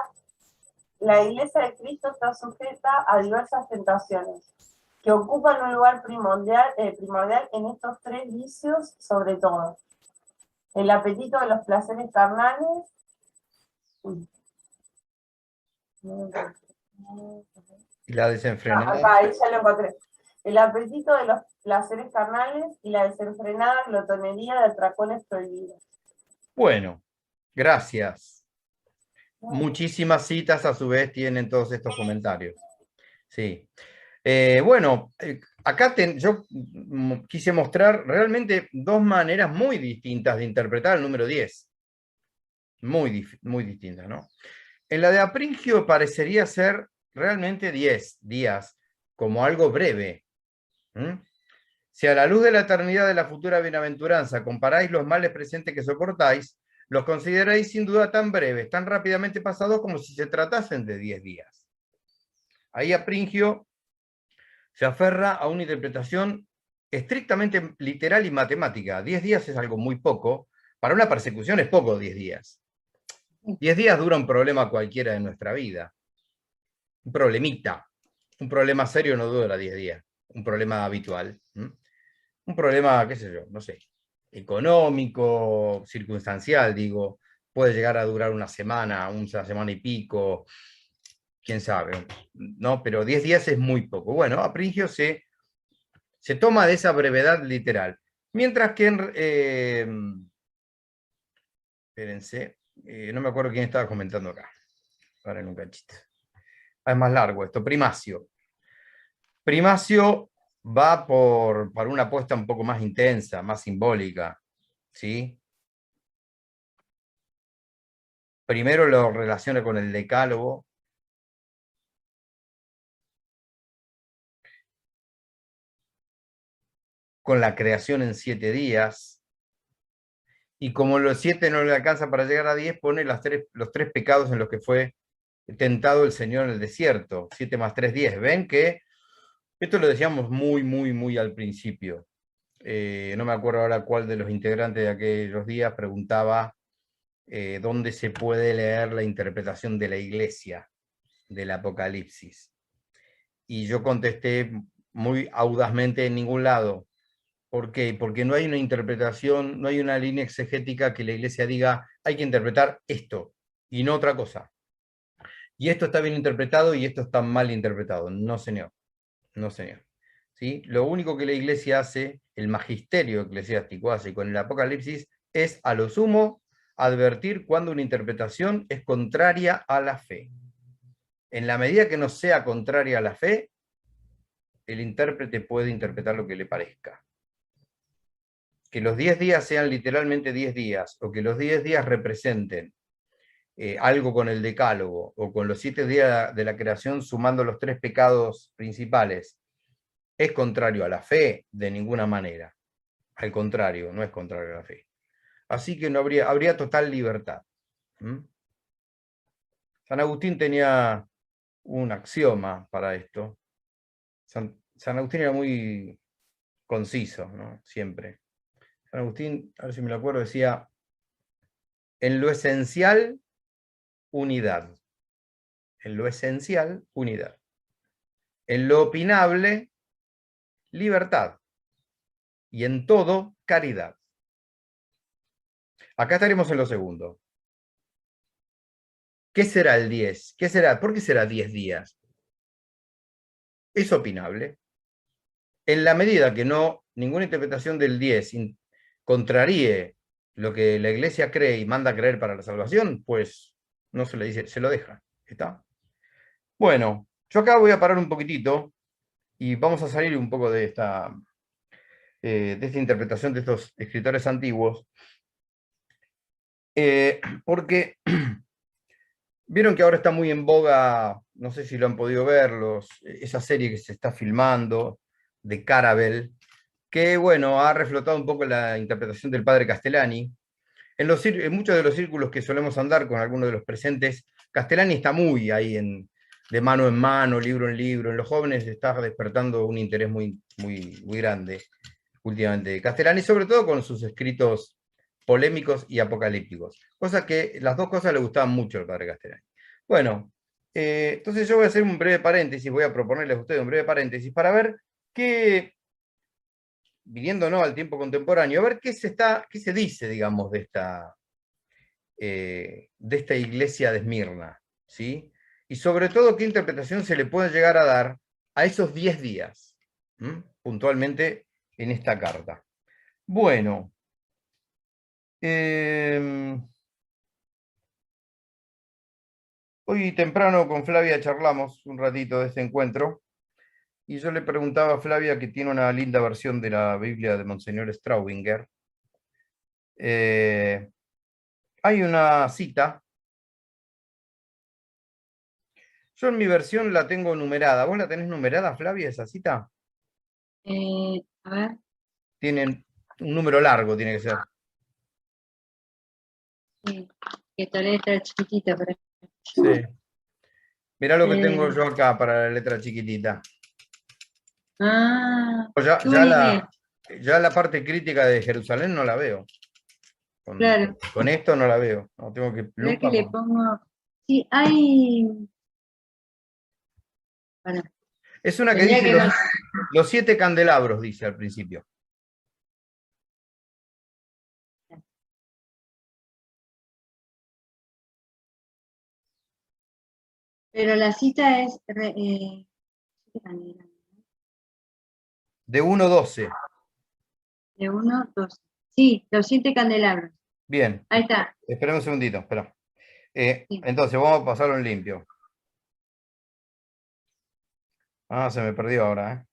la Iglesia de Cristo está sujeta a diversas tentaciones, que ocupan un lugar primordial en estos 3 vicios, sobre todo. El apetito de los placeres carnales, Y la desenfrenada. Acá, ahí ya lo encontré. El apetito de los placeres carnales y la desenfrenada glotonería de atracones prohibidos. Bueno, gracias. Muchísimas citas a su vez tienen todos estos comentarios. Sí. Bueno, acá yo quise mostrar realmente 2 maneras muy distintas de interpretar el número 10. Muy distintas, ¿no? En la de Apringio parecería ser realmente 10 días, como algo breve. Si a la luz de la eternidad de la futura bienaventuranza comparáis los males presentes que soportáis, los consideráis sin duda tan breves, tan rápidamente pasados como si se tratasen de 10 días. Ahí Apringio se aferra a una interpretación estrictamente literal y matemática. 10 días es algo muy poco, para una persecución es poco 10 días. 10 días dura un problema cualquiera de nuestra vida. Un problemita. Un problema serio no dura 10 días. Un problema habitual. Un problema, qué sé yo, no sé, económico, circunstancial, digo, puede llegar a durar una semana y pico, quién sabe, ¿no? Pero 10 días es muy poco. Bueno, Apringio se toma de esa brevedad literal. Mientras que espérense, no me acuerdo quién estaba comentando acá. Ahora en un cachito. Es más largo esto, Primacio. Primacio va por una apuesta un poco más intensa, más simbólica, ¿sí? Primero lo relaciona con el decálogo. Con la creación en 7 días. Y como los 7 no le alcanza para llegar a 10, pone los 3 pecados en los que fue tentado el Señor en el desierto. 7 más 3, 10. Ven que esto lo decíamos muy al principio. No me acuerdo ahora cuál de los integrantes de aquellos días preguntaba dónde se puede leer la interpretación de la Iglesia del Apocalipsis. Y yo contesté muy audazmente: en ningún lado. ¿Por qué? Porque no hay una interpretación, no hay una línea exegética que la Iglesia diga hay que interpretar esto y no otra cosa. Y esto está bien interpretado y esto está mal interpretado. No, señor. No, señor. ¿Sí? Lo único que la Iglesia hace, el magisterio eclesiástico hace con el Apocalipsis, es a lo sumo advertir cuando una interpretación es contraria a la fe. En la medida que no sea contraria a la fe, el intérprete puede interpretar lo que le parezca. Que los 10 días sean literalmente 10 días, o que los 10 días representen algo con el decálogo o con los 7 días de la creación sumando los 3 pecados principales, ¿es contrario a la fe? De ninguna manera. Al contrario, no es contrario a la fe. Así que no habría total libertad. San Agustín tenía un axioma para esto. San Agustín era muy conciso, ¿no? Siempre. San Agustín, a ver si me lo acuerdo, decía, en lo esencial, unidad. En lo esencial, unidad. En lo opinable, libertad. Y en todo, caridad. Acá estaremos en lo segundo. ¿Qué será el 10? ¿Qué será? ¿Por qué será 10 días? Es opinable. En la medida que ninguna interpretación del 10 contraríe lo que la Iglesia cree y manda a creer para la salvación, pues no se le dice, se lo deja. ¿Está? Bueno, yo acá voy a parar un poquitito y vamos a salir un poco de esta interpretación de estos escritores antiguos, porque vieron que ahora está muy en boga, no sé si lo han podido ver, esa serie que se está filmando de Carabel, que bueno, ha reflotado un poco la interpretación del padre Castellani. En muchos de los círculos que solemos andar con algunos de los presentes, Castellani está muy ahí de mano en mano, libro en libro. En los jóvenes está despertando un interés muy, muy, muy grande últimamente de Castellani, sobre todo con sus escritos polémicos y apocalípticos. Cosa que las dos cosas le gustaban mucho al padre Castellani. Bueno, entonces yo voy a hacer un breve paréntesis, voy a proponerles a ustedes un breve paréntesis para ver qué, viniendo al tiempo contemporáneo, a ver qué se dice, digamos, de esta iglesia de Esmirna, ¿sí? Y sobre todo, qué interpretación se le puede llegar a dar a esos 10 días, puntualmente en esta carta. Bueno, hoy temprano con Flavia charlamos un ratito de este encuentro, y yo le preguntaba a Flavia, que tiene una linda versión de la Biblia de Monseñor Straubinger. Hay una cita. Yo en mi versión la tengo numerada. ¿Vos la tenés numerada, Flavia, esa cita? A ver. Tienen un número largo, tiene que ser. Sí, que esta letra chiquitita. Pero... Sí. Mirá lo que tengo yo acá para la letra chiquitita. Ya la parte crítica de Jerusalén no la veo. Claro. Con esto no la veo. No, tengo que que le pongo... Sí, hay... Bueno, es una que dice los 7 candelabros, dice al principio. Pero la cita es... de 1:12. De 1:12. Sí, los 7 candelabros. Bien. Ahí está. Esperemos un segundito, espera. Sí. Entonces, vamos a pasarlo en limpio. Ah, se me perdió ahora.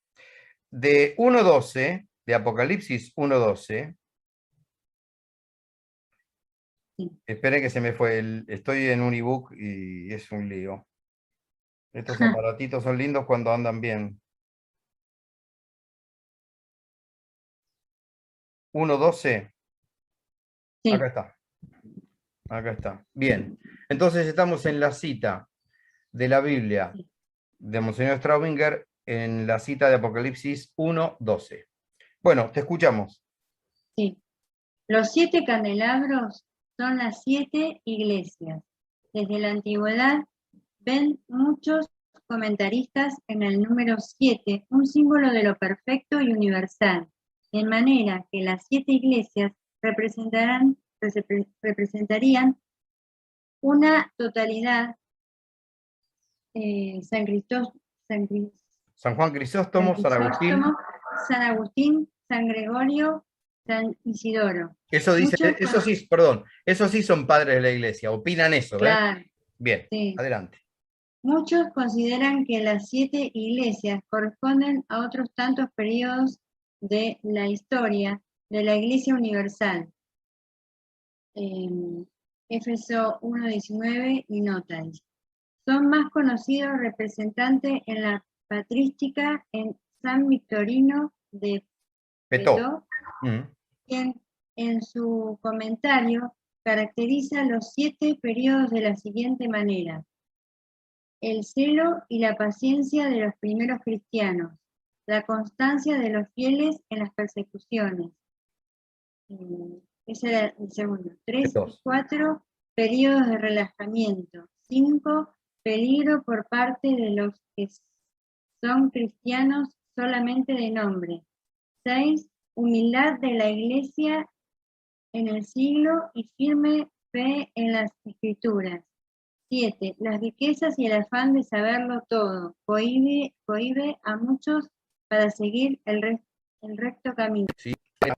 De 1:12, de Apocalipsis 1:12. Sí. Esperen que se me fue. Estoy en un ebook y es un lío. Estos aparatitos son lindos cuando andan bien. 1:12. Sí. Acá está. Acá está. Bien. Entonces estamos en la cita de la Biblia de Monseñor Straubinger, en la cita de Apocalipsis 1:12. Bueno, te escuchamos. Sí. Los 7 candelabros son las 7 iglesias. Desde la antigüedad ven muchos comentaristas en el número 7 un símbolo de lo perfecto y universal, de manera que las 7 iglesias representarían una totalidad. San Juan Crisóstomo, San Agustín. San Agustín, San Gregorio, San Isidoro. Eso dice, eso sí, perdón, esos sí son padres de la iglesia, opinan eso, ¿ves? Claro. Bien, sí. Adelante. Muchos consideran que las 7 iglesias corresponden a otros tantos periodos de la historia de la Iglesia Universal. En Éfeso 1:19 y nota. Son más conocidos representantes en la patrística en San Victorino de Petó. Petó, quien en su comentario caracteriza los 7 periodos de la siguiente manera: el celo y la paciencia de los primeros cristianos, la constancia de los fieles en las persecuciones. Ese era el segundo. 3 y 4, periodos de relajamiento. 5, peligro por parte de los que son cristianos solamente de nombre. 6, humildad de la Iglesia en el siglo y firme fe en las Escrituras. 7, las riquezas y el afán de saberlo todo cohíbe a muchos para seguir el recto camino. Sí. Sí,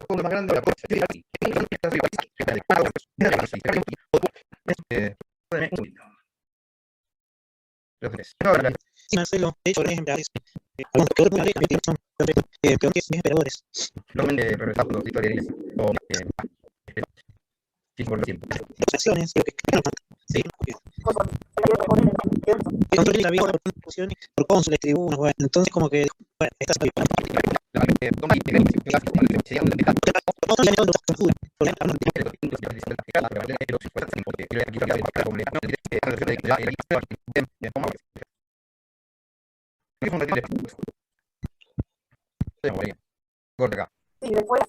Marcelo, de hecho, por ejemplo, algunos que otros son peor que emperadores. Acciones, lo que sí, control la vida por cónsules, tribunos, bueno, entonces como que bueno, estas Corta. Sí, después.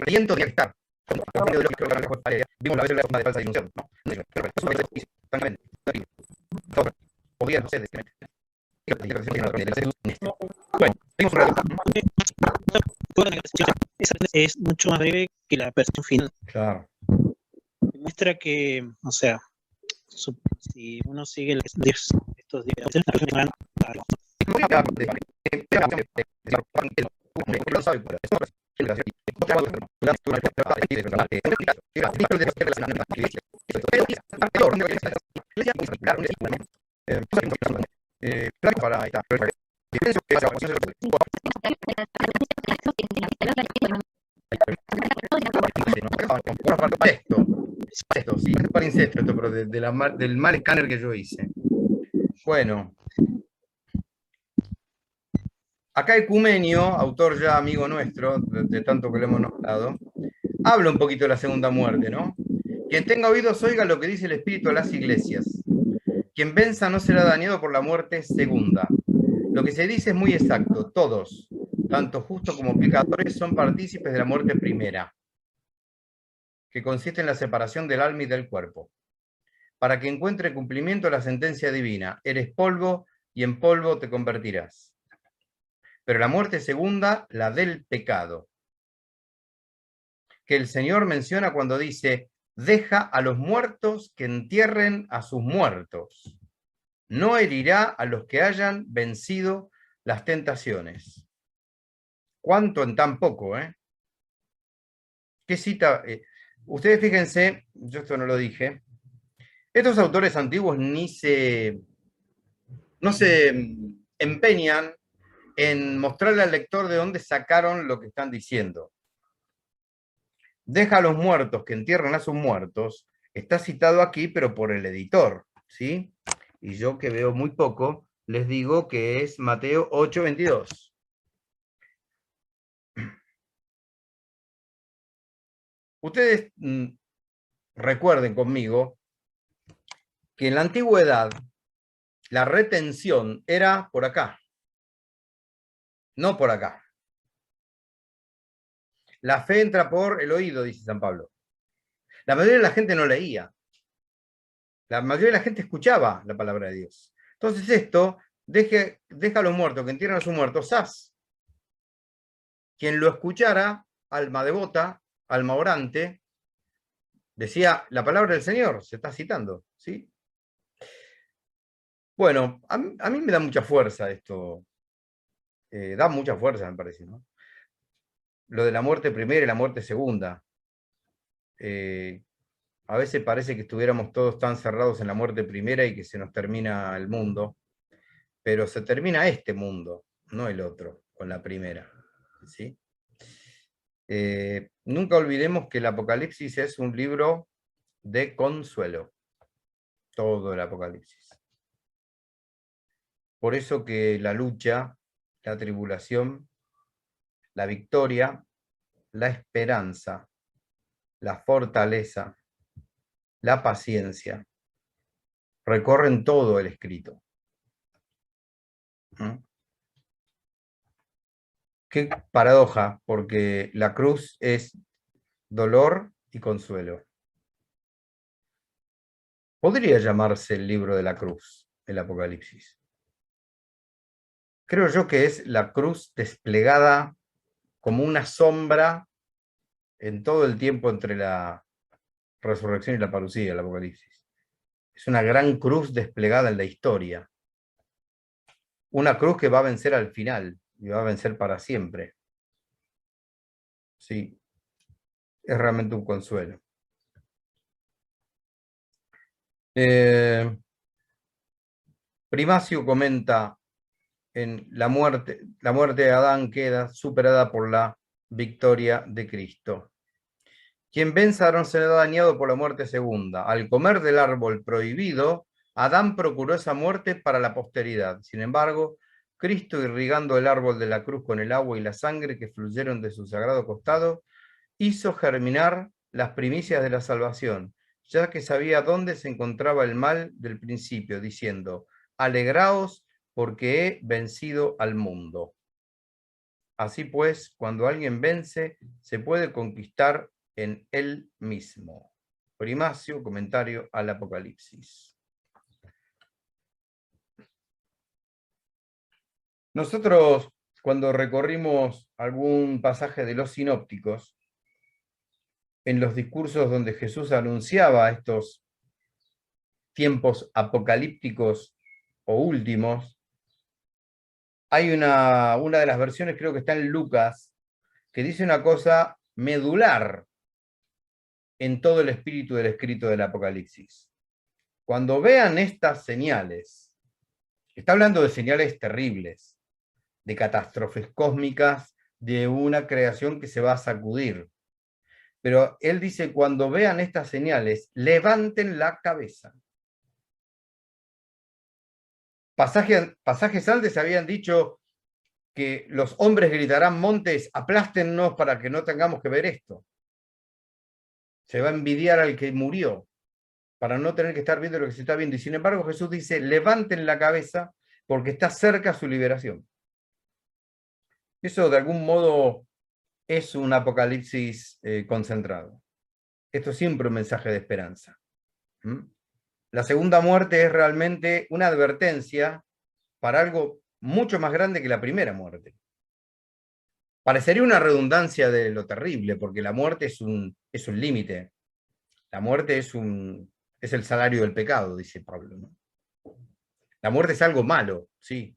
Aliento de estar. Vimos la vez de falsa ilusión, ¿no? Podría ser bueno, tenemos un rato. Esa es mucho más breve que la versión final. Claro. Muestra que, o sea, si uno sigue estos días, para esta esto, sí, para incesto, esto, pero del mal escáner que yo hice. Bueno. Acá Ecumenio, autor ya amigo nuestro, de tanto que le hemos nombrado, habla un poquito de la segunda muerte, ¿no? Quien tenga oídos oiga lo que dice el Espíritu a las iglesias. Quien venza no será dañado por la muerte segunda. Lo que se dice es muy exacto. Todos, tanto justos como pecadores, son partícipes de la muerte primera, que consiste en la separación del alma y del cuerpo. Para que encuentre cumplimiento la sentencia divina, eres polvo y en polvo te convertirás. Pero la muerte segunda, la del pecado, que el Señor menciona cuando dice, deja a los muertos que entierren a sus muertos. No herirá a los que hayan vencido las tentaciones. ¿Cuánto en tan poco, eh? ¿Qué cita? Ustedes fíjense, yo esto no lo dije, estos autores antiguos no se empeñan en mostrarle al lector de dónde sacaron lo que están diciendo. Deja a los muertos que entierran a sus muertos, está citado aquí, pero por el editor, ¿sí? Y yo que veo muy poco, les digo que es Mateo 8:22. Ustedes recuerden conmigo que en la antigüedad la retención era por acá, no por acá. La fe entra por el oído, dice San Pablo. La mayoría de la gente no leía. La mayoría de la gente escuchaba la palabra de Dios. Entonces esto, deja a los muertos que entierran a sus muertos, ¡zas! Quien lo escuchara, alma devota, alma orante, decía la palabra del Señor, se está citando, ¿sí? Bueno, a mí me da mucha fuerza esto. Da mucha fuerza, me parece, ¿no? lo de la muerte primera y la muerte segunda. A veces parece que estuviéramos todos tan cerrados en la muerte primera y que se nos termina el mundo, pero se termina este mundo, no el otro, con la primera. ¿Sí? Nunca olvidemos que el Apocalipsis es un libro de consuelo, todo el Apocalipsis. Por eso que la lucha, la tribulación, la victoria, la esperanza, la fortaleza, la paciencia, recorren todo el escrito. ¿Mm? Qué paradoja, porque la cruz es dolor y consuelo. Podría llamarse el libro de la cruz, el Apocalipsis. Creo yo que es la cruz desplegada como una sombra en todo el tiempo entre la resurrección y la parucía, el Apocalipsis. Es una gran cruz desplegada en la historia. Una cruz que va a vencer al final y va a vencer para siempre. Sí, es realmente un consuelo. Primacio comenta en la muerte de Adán queda superada por la victoria de Cristo. Quien venza no será dañado por la muerte segunda. Al comer del árbol prohibido, Adán procuró esa muerte para la posteridad. Sin embargo, Cristo, irrigando el árbol de la cruz con el agua y la sangre que fluyeron de su sagrado costado, hizo germinar las primicias de la salvación, ya que sabía dónde se encontraba el mal del principio, diciendo: alegraos porque he vencido al mundo. Así pues, cuando alguien vence, se puede conquistar en él mismo. Primacio, comentario al Apocalipsis. Nosotros, cuando recorrimos algún pasaje de los sinópticos, en los discursos donde Jesús anunciaba estos tiempos apocalípticos o últimos, hay una de las versiones, creo que está en Lucas, que dice una cosa medular en todo el espíritu del escrito del Apocalipsis. Cuando vean estas señales, está hablando de señales terribles, de catástrofes cósmicas, de una creación que se va a sacudir. Pero él dice, cuando vean estas señales, levanten la cabeza. Pasajes antes habían dicho que los hombres gritarán: montes, aplástennos para que no tengamos que ver esto. Se va a envidiar al que murió para no tener que estar viendo lo que se está viendo. Y sin embargo Jesús dice: levanten la cabeza porque está cerca su liberación. Eso de algún modo es un apocalipsis concentrado. Esto es siempre un mensaje de esperanza. La segunda muerte es realmente una advertencia para algo mucho más grande que la primera muerte. Parecería una redundancia de lo terrible, porque la muerte es un límite. La muerte es el salario del pecado, dice Pablo, ¿no? La muerte es algo malo, sí.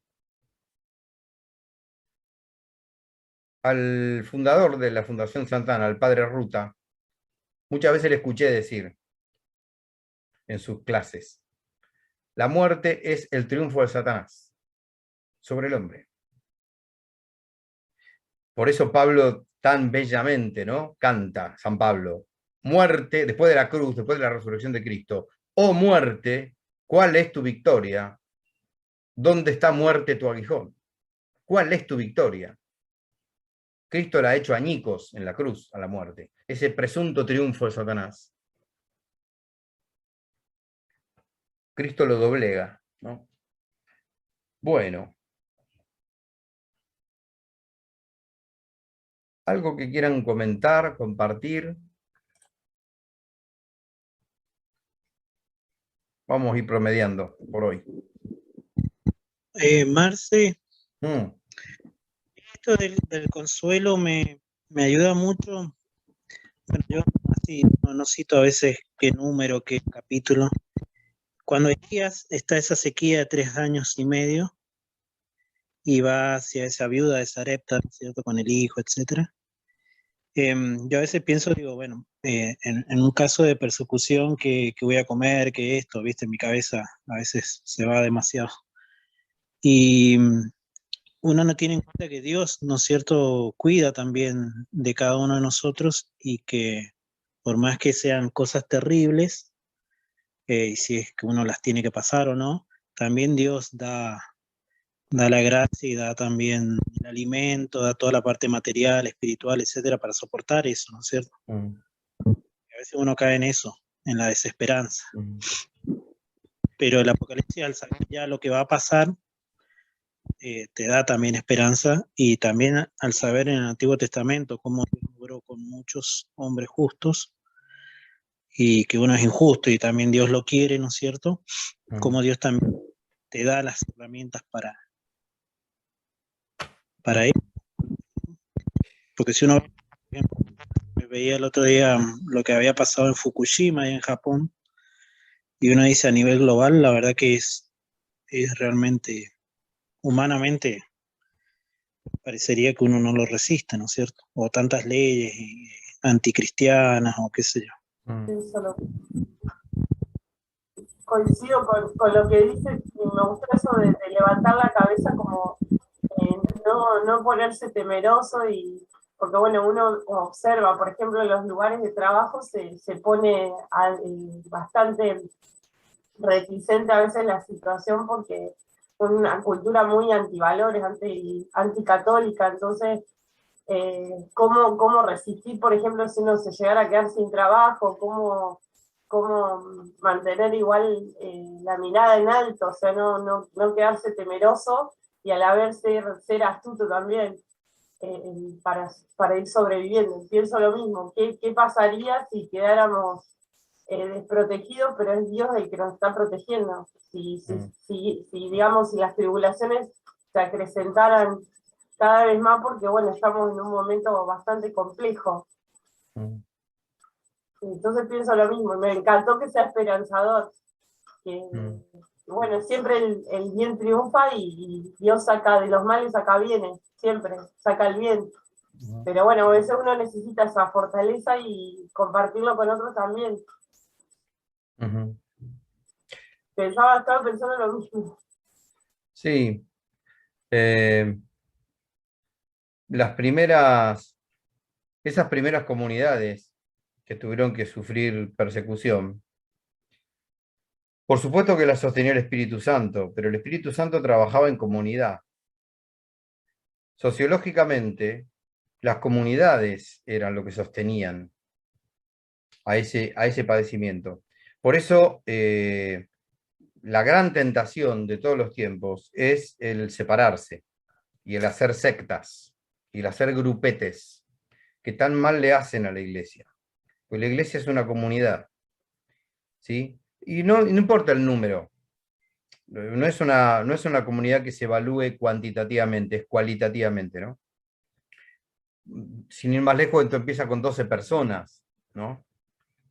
Al fundador de la Fundación Santana, al padre Ruta, muchas veces le escuché decir en sus clases: la muerte es el triunfo de Satanás sobre el hombre. Por eso Pablo tan bellamente, ¿no?, canta, San Pablo: muerte, después de la cruz, después de la resurrección de Cristo: oh muerte, ¿cuál es tu victoria? ¿Dónde está, muerte, tu aguijón? ¿Cuál es tu victoria? Cristo la ha hecho añicos en la cruz a la muerte, ese presunto triunfo de Satanás. Cristo lo doblega, ¿no? Bueno. ¿Algo que quieran comentar, compartir? Vamos a ir promediando por hoy. Marce, esto del consuelo me ayuda mucho. Bueno, yo así no cito a veces qué número, qué capítulo. Cuando Elías está esa sequía de 3 años y medio y va hacia esa viuda de Sarepta, ¿cierto?, con el hijo, etc. Yo a veces pienso, digo, bueno, en un caso de persecución, que voy a comer, que esto, viste, en mi cabeza a veces se va demasiado. Y uno no tiene en cuenta que Dios, ¿no es cierto?, cuida también de cada uno de nosotros y que por más que sean cosas terribles, y si es que uno las tiene que pasar o no, también Dios da la gracia y da también el alimento, da toda la parte material, espiritual, etcétera, para soportar eso, ¿no es cierto? A veces uno cae en eso, en la desesperanza. Pero el Apocalipsis, al saber ya lo que va a pasar, te da también esperanza, y también al saber en el Antiguo Testamento cómo Dios obró con muchos hombres justos, y que uno es injusto y también Dios lo quiere, ¿no es cierto? Como Dios también te da las herramientas para eso. Porque si uno, por ejemplo, me veía el otro día lo que había pasado en Fukushima y en Japón, y uno dice a nivel global, la verdad que es realmente, humanamente, parecería que uno no lo resiste, ¿no es cierto? O tantas leyes anticristianas o qué sé yo. Sí, solo coincido con lo que dice, y me gusta eso de levantar la cabeza, como no ponerse temeroso, y porque bueno, uno observa, por ejemplo, en los lugares de trabajo se pone bastante reticente a veces la situación, porque es una cultura muy antivalores, anticatólica. Entonces, ¿cómo resistir, por ejemplo, si uno se llegara a quedar sin trabajo? ¿Cómo mantener igual la mirada en alto? O sea, no quedarse temeroso, y a la vez ser astuto también, para ir sobreviviendo. Pienso lo mismo. ¿Qué pasaría si quedáramos desprotegidos, pero es Dios el que nos está protegiendo? Si digamos, si las tribulaciones se acrecentaran cada vez más, porque bueno, estamos en un momento bastante complejo. Entonces pienso lo mismo, me encantó que sea esperanzador, que bueno, siempre el bien triunfa, y Dios saca de los males, saca bienes, siempre saca el bien. Pero bueno, a veces uno necesita esa fortaleza y compartirlo con otros también. Estaba pensando lo mismo. Sí. Esas primeras comunidades que tuvieron que sufrir persecución, por supuesto que las sostenía el Espíritu Santo, pero el Espíritu Santo trabajaba en comunidad. Sociológicamente, las comunidades eran lo que sostenían a ese padecimiento. Por eso, la gran tentación de todos los tiempos es el separarse, y el hacer sectas, y el hacer grupetes, que tan mal le hacen a la iglesia. Pues la iglesia es una comunidad, ¿sí? Y no importa el número, no es una comunidad que se evalúe cuantitativamente, es cualitativamente, ¿no? Sin ir más lejos, esto empieza con 12 personas, ¿no?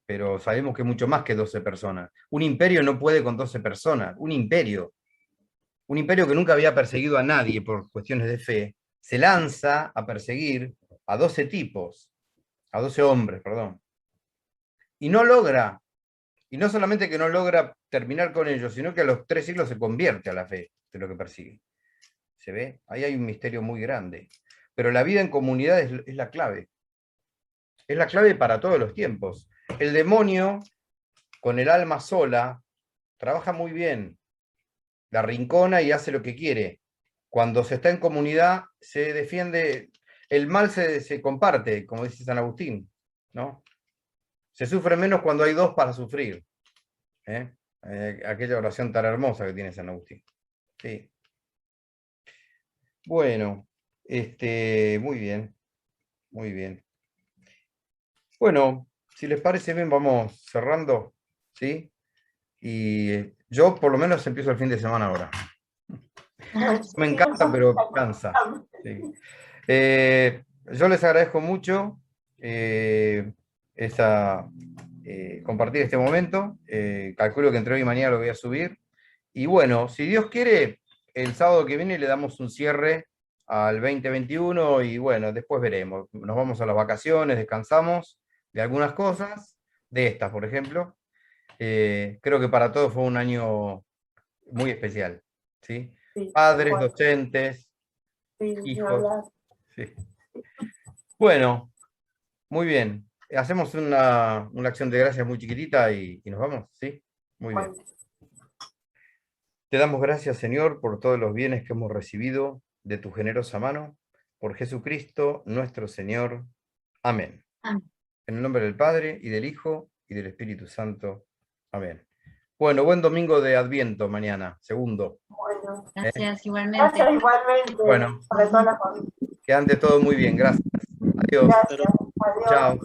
Pero sabemos que es mucho más que 12 personas. Un imperio no puede con 12 personas, un imperio que nunca había perseguido a nadie por cuestiones de fe, se lanza a perseguir a 12 tipos, a 12 hombres, perdón, y no logra. Y no solamente que no logra terminar con ellos, sino que a los 3 siglos se convierte a la fe de lo que persigue. ¿Se ve? Ahí hay un misterio muy grande. Pero la vida en comunidad es la clave. Es la clave para todos los tiempos. El demonio, con el alma sola, trabaja muy bien. La rincona y hace lo que quiere. Cuando se está en comunidad, se defiende. El mal se comparte, como dice San Agustín, ¿no? Se sufre menos cuando hay dos para sufrir. Aquella oración tan hermosa que tiene San Agustín. Sí. Bueno, muy bien, muy bien. Bueno, si les parece bien, vamos cerrando, ¿sí? Y yo por lo menos empiezo el fin de semana ahora. Me encanta, pero cansa. Sí. Yo les agradezco mucho compartir este momento. Calculo que entre hoy y mañana lo voy a subir. Y bueno, si Dios quiere, el sábado que viene le damos un cierre al 2021 y bueno, después veremos. Nos vamos a las vacaciones, descansamos de algunas cosas, de estas, por ejemplo. Creo que para todos fue un año muy especial, ¿sí? Sí, Padres, igual. docentes, Sí, ni hijos. hablar. Sí. Bueno, muy bien. Hacemos una acción de gracias muy chiquitita y nos vamos, ¿sí? Muy bien. Bueno, Te damos gracias, Señor, por todos los bienes que hemos recibido de tu generosa mano, por Jesucristo nuestro Señor. Amén. Amén. En el nombre del Padre, y del Hijo, y del Espíritu Santo. Amén. Bueno, buen domingo de Adviento mañana, segundo. bueno. Gracias, igualmente. Gracias igualmente. Bueno. Para toda la familia. Que ande todo muy bien, gracias. Adiós. Gracias. Adiós. Chao.